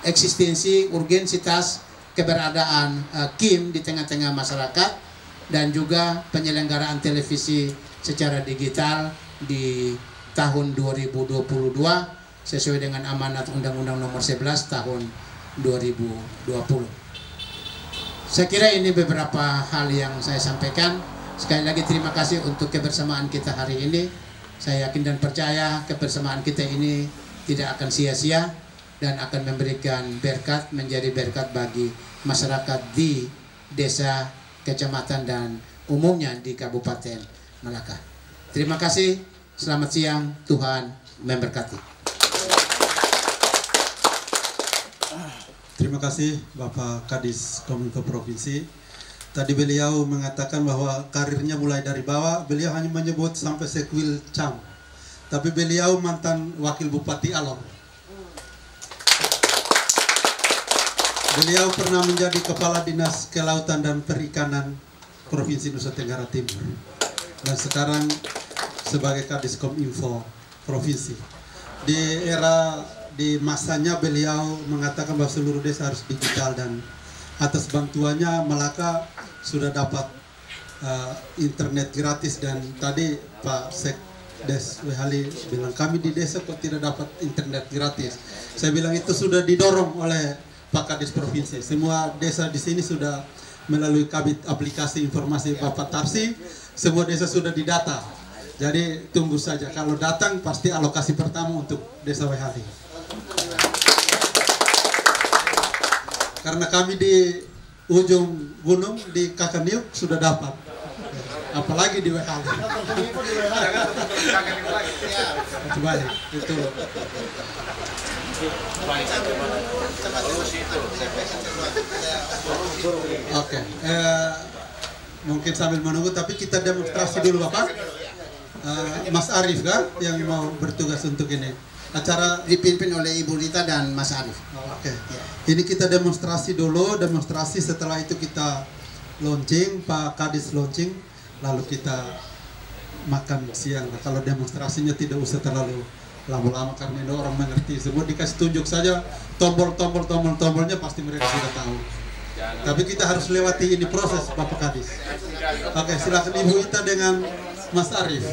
eksistensi, urgensitas keberadaan KIM di tengah-tengah masyarakat dan juga penyelenggaraan televisi secara digital di tahun 2022 sesuai dengan amanat Undang-Undang Nomor 11 tahun 2020. Saya kira ini beberapa hal yang saya sampaikan. Sekali lagi terima kasih untuk kebersamaan kita hari ini. Saya yakin dan percaya kebersamaan kita ini tidak akan sia-sia dan akan memberikan berkat, menjadi berkat bagi masyarakat di desa, kecamatan dan umumnya di Kabupaten Malaka. Terima kasih. Selamat siang, Tuhan memberkati. Terima kasih Bapak Kadis Kominfo Provinsi. Tadi beliau mengatakan bahwa karirnya mulai dari bawah. Beliau hanya menyebut sampai Sekwil Cam. Tapi beliau mantan Wakil Bupati Alor. Beliau pernah menjadi Kepala Dinas Kelautan dan Perikanan Provinsi Nusa Tenggara Timur. Dan sekarang sebagai Kadis Kominfo Provinsi. Di masanya beliau mengatakan bahwa seluruh desa harus digital dan atas bantuannya Malaka sudah dapat internet gratis. Dan tadi Pak Sekdes Wehali bilang kami di desa kok tidak dapat internet gratis. Saya bilang itu sudah didorong oleh Pak Kadis Provinsi. Semua desa di sini sudah melalui Kabit Aplikasi Informasi Bapak Tarsi, semua desa sudah didata. Jadi tunggu saja, kalau datang pasti alokasi pertama untuk Desa Wehali. Karena kami di ujung gunung di Kakaniuk sudah dapat, apalagi di Wehali. Coba itu. Oke, mungkin sambil menunggu, tapi kita demonstrasi dulu Bapak. Mas Arif kan yang mau bertugas untuk ini. Acara dipimpin oleh Ibu Rita dan Mas Arif. Oke. Ini kita demonstrasi dulu, demonstrasi setelah itu kita launching, Pak Kadis launching, lalu kita makan siang. Nah, kalau demonstrasinya tidak usah terlalu lama-lama karena ini orang mengerti. Semua dikasih tunjuk saja tombolnya pasti mereka sudah tahu. Tapi kita harus lewati ini proses Bapak Kadis. Oke, silakan Ibu Ita dengan Mas Arif.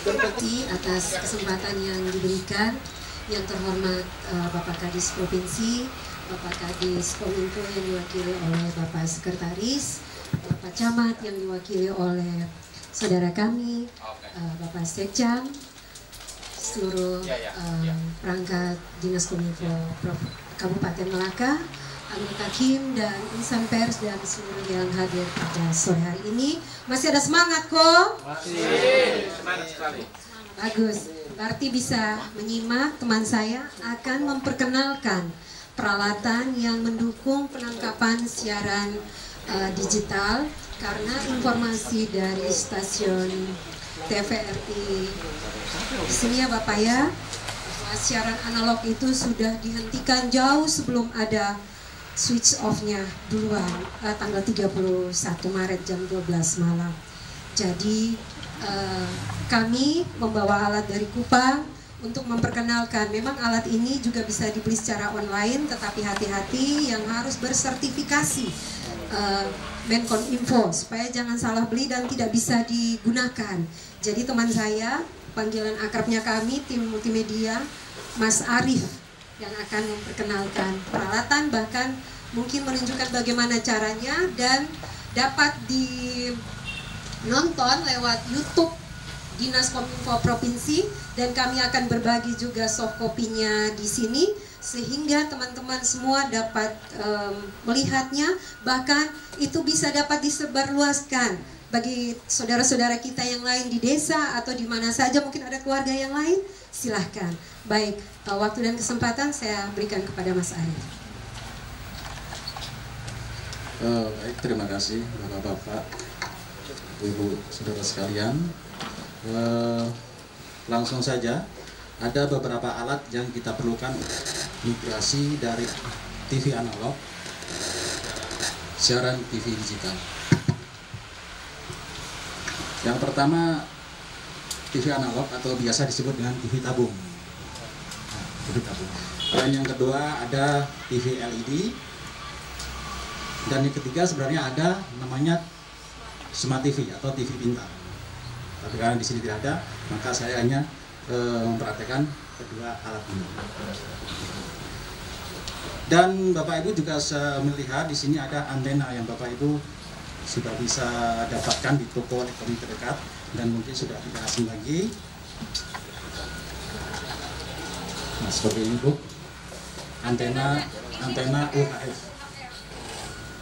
Terima kasih atas kesempatan yang diberikan. yang terhormat Bapak Kadis Provinsi, Bapak Kadis Kominfo yang diwakili oleh Bapak Sekretaris, Bapak Camat yang diwakili oleh saudara kami, Bapak Sekcam, seluruh perangkat Dinas Kominfo Kabupaten Malaka, anggota KIM dan insan pers dan seluruh yang hadir pada sore hari ini. Masih ada semangat kok? Masih, semangat sekali. Bagus, berarti bisa menyimak. Teman saya akan memperkenalkan peralatan yang mendukung penangkapan siaran digital, karena informasi dari stasiun TVRI di sini ya Bapak ya, siaran analog itu sudah dihentikan jauh sebelum ada switch off-nya duluan, tanggal 31 Maret jam 12 malam. Jadi kami membawa alat dari Kupang untuk memperkenalkan. Memang alat ini juga bisa dibeli secara online, tetapi hati-hati yang harus bersertifikasi Menkominfo supaya jangan salah beli dan tidak bisa digunakan. Jadi teman saya, panggilan akrabnya kami, tim multimedia, Mas Arif yang akan memperkenalkan peralatan, bahkan mungkin menunjukkan bagaimana caranya, dan dapat dinonton lewat YouTube Dinas Kominfo Provinsi, dan kami akan berbagi juga soft copy-nya di sini sehingga teman-teman semua dapat melihatnya, bahkan itu bisa dapat disebarluaskan bagi saudara-saudara kita yang lain di desa atau di mana saja, mungkin ada keluarga yang lain, silahkan. Baik, waktu dan kesempatan saya berikan kepada Mas Arif. Baik, terima kasih Bapak-Bapak, Ibu, saudara sekalian. Langsung saja, ada beberapa alat yang kita perlukan migrasi dari TV analog siaran TV digital. Yang pertama, TV analog atau biasa disebut dengan TV tabung. TV tabung. Dan yang kedua ada TV LED. Dan yang ketiga sebenarnya ada namanya Smart TV atau TV pintar. Tapi karena di sini tidak ada, maka saya hanya mempraktekkan kedua alat ini. Dan Bapak Ibu juga melihat di sini ada antena yang Bapak Ibu sudah bisa dapatkan di toko elektronik terdekat dan mungkin sudah tidak asing lagi. Nah, seperti ini Bu, antena UHF.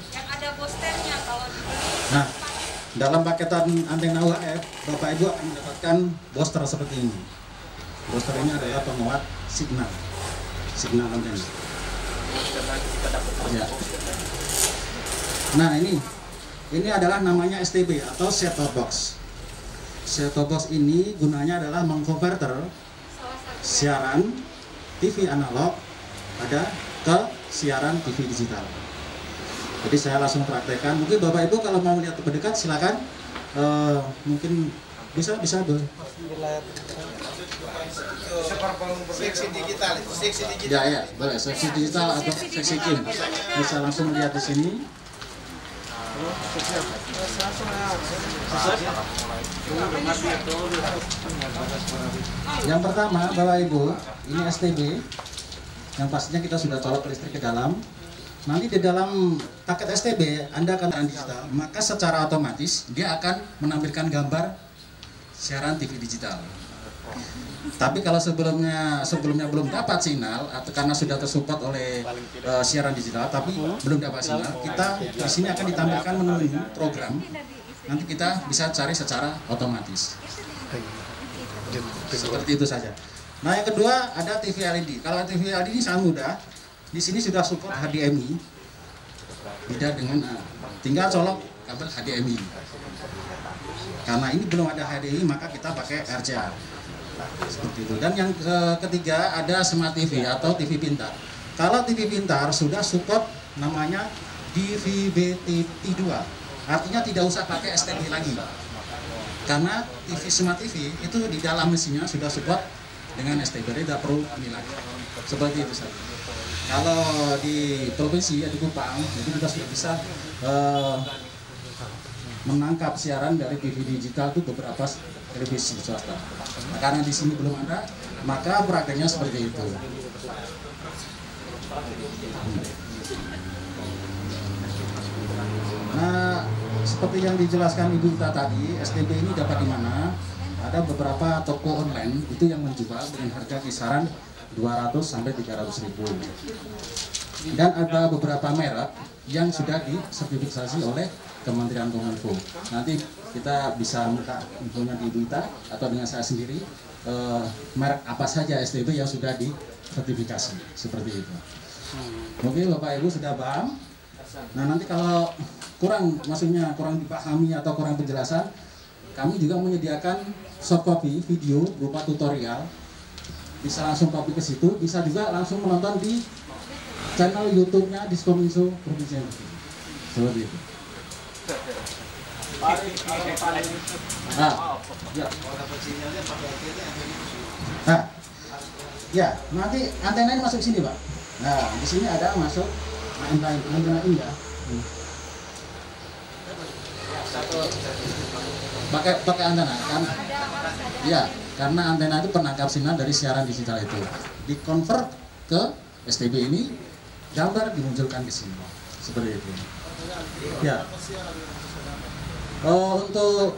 Yang ada posternya kalau dibeli. Nah, dalam paketan antena UHF, Bapak Ibu akan mendapatkan booster seperti ini. Booster ini adalah penguat signal antena. Ya. Nah, ini adalah namanya STB atau set-top box. Set-top box ini gunanya adalah mengkonverter siaran TV analog ke siaran TV digital. Jadi saya langsung praktekkan. Mungkin Bapak Ibu kalau mau melihat lebih dekat silakan. Mungkin bisa Bu. Seksi digital, seksi digital. Ya, boleh seksi digital atau seksi KIM. Bisa langsung melihat di sini. Yang pertama, Bapak Ibu, ini STB. Yang pastinya kita sudah colok listrik ke dalam. Nanti di dalam paket STB Anda akan digital, maka secara otomatis dia akan menampilkan gambar siaran TV digital. Tapi kalau sebelumnya belum dapat sinyal atau karena sudah tersupport oleh siaran digital tapi belum dapat sinyal, kita di sini akan ditampilkan menu program. Nanti kita bisa cari secara otomatis. Seperti itu saja. Nah, yang kedua ada TV LED. Kalau TV LED ini sangat mudah. Di sini sudah support HDMI. Beda dengan tinggal colok kabel HDMI. Karena ini belum ada HDMI, maka kita pakai RCA. Seperti itu. Dan yang ketiga ada Smart TV atau TV pintar. Kalau TV pintar sudah support namanya DVB-T2. Artinya tidak usah pakai STB lagi. Karena TV Smart TV itu di dalam mesinnya sudah support dengan STB, tidak perlu ini lagi. Seperti itu saja. Kalau di provinsi di Kupang, jadi kita sudah bisa menangkap siaran dari TV digital itu beberapa televisi swasta. Nah, karena di sini belum ada, maka prakteknya seperti itu. Nah, seperti yang dijelaskan Ibu Ita tadi, STB ini dapat di mana? Ada beberapa toko online itu yang menjual dengan harga kisaran 200 sampai 300 ribu. Dan ada beberapa merek yang sudah disertifikasi oleh Kementerian Kominfo. Nanti kita bisa minta infonya di Ibu Ita atau dengan saya sendiri, merek apa saja STB yang sudah disertifikasi, seperti itu. Mungkin Bapak Ibu sudah paham. Nah, nanti kalau maksudnya kurang dipahami atau kurang penjelasan, kami juga menyediakan soft copy video berupa tutorial. Bisa langsung copy ke situ, bisa juga langsung menonton di channel YouTube-nya Diskominfo Provinsi NTB. Seperti itu. Nah, ya. Nah, ya, nanti antena ini masuk sini, Pak. Nah, di sini ada masuk antena ini ya. Pakai antena kan? Ya, karena antena itu penangkap sinyal dari siaran digital itu. Dikonvert ke STB ini, gambar dimunculkan di sini. Seperti itu. Ya. Untuk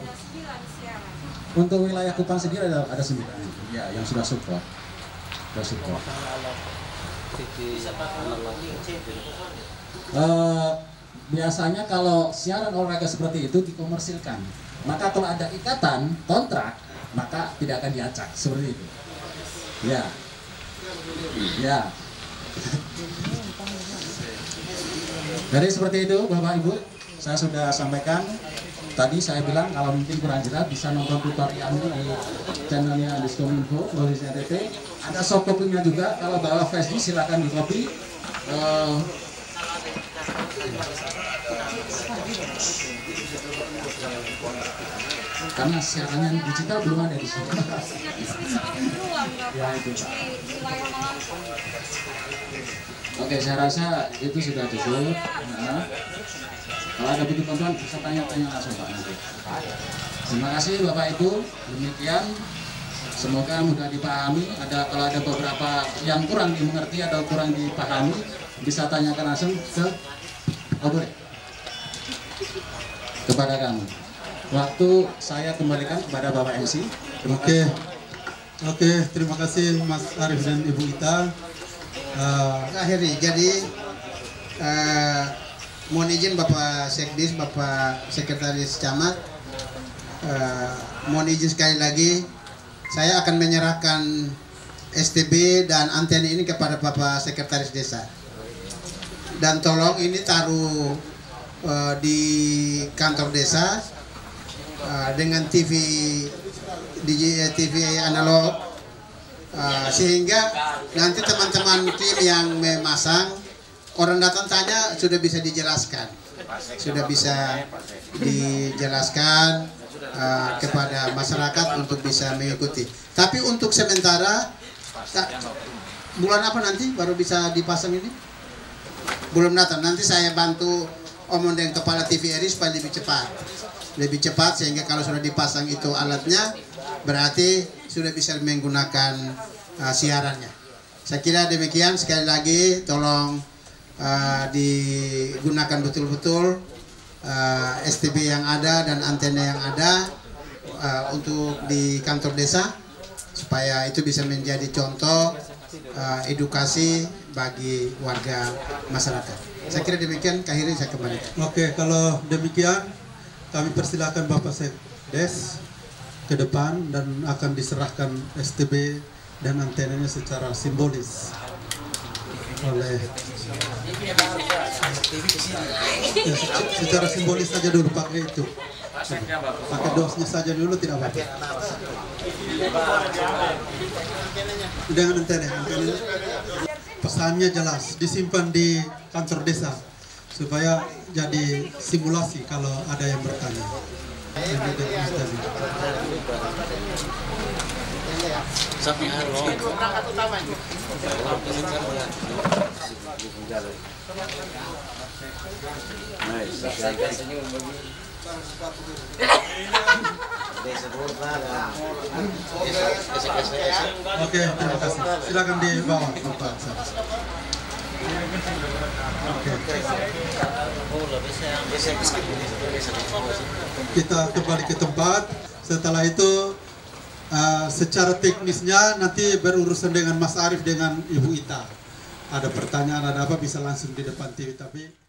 wilayah Kupang sendiri ada 9 ya yang sudah support. Biasanya kalau siaran olahraga seperti itu dikomersilkan, maka kalau ada ikatan kontrak maka tidak akan diacak, seperti itu. Ya. Jadi seperti itu Bapak Ibu, saya sudah sampaikan. Tadi saya bilang kalau mungkin kurang jelas bisa nonton tutorial di channelnya Diskominfo Provinsi NTB. Ada soft copy-nya juga, kalau bawa flash disk silakan di copy. Karena siarannya digital belum ada di sini. Ya itu Pak. Oke, saya rasa itu sudah cukup. Nah, kalau ada butuh bantuan bisa tanya-tanya langsung Pak nanti. Terima kasih Bapak Ibu. Demikian, semoga mudah dipahami. Kalau ada beberapa yang kurang dimengerti atau kurang dipahami, bisa tanyakan langsung kepada kami. Waktu saya kembalikan kepada Bapak MC. Oke, terima kasih Mas Arief dan Ibu Ita. Akhirnya, jadi mohon izin Bapak Sekdis, Bapak Sekretaris Camat, mohon izin sekali lagi, saya akan menyerahkan STB dan antena ini kepada Bapak Sekretaris Desa. Dan tolong ini taruh di kantor desa dengan TV analog, sehingga nanti teman-teman tim yang memasang, orang datang tanya sudah bisa dijelaskan, kepada masyarakat untuk bisa mengikuti. Tapi untuk sementara, bulan apa nanti baru bisa dipasang ini? Belum datang. Nanti saya bantu omong dengan kepala TVRI supaya lebih cepat sehingga kalau sudah dipasang itu alatnya, berarti sudah bisa menggunakan siarannya. Saya kira demikian. Sekali lagi tolong digunakan betul-betul STB yang ada dan antena yang ada untuk di kantor desa, supaya itu bisa menjadi contoh edukasi bagi warga masyarakat. Saya kira demikian. Akhirnya saya kembali. Oke, kalau demikian kami persilakan Bapak Sekdes ke depan dan akan diserahkan STB dan antenanya secara simbolis oleh secara simbolis saja dulu pakai itu. Pakai dosnya saja dulu tidak apa-apa. Dengan antena. Pesannya jelas, disimpan di kantor desa supaya jadi simulasi kalau ada yang bertanya. Nice. Oke, terima kasih. Silakan di bawah, Bapak. Kita kembali ke tempat. Setelah itu secara teknisnya nanti berurusan dengan Mas Arief dengan Ibu Ita. Ada pertanyaan, ada apa bisa langsung di depan TV, tapi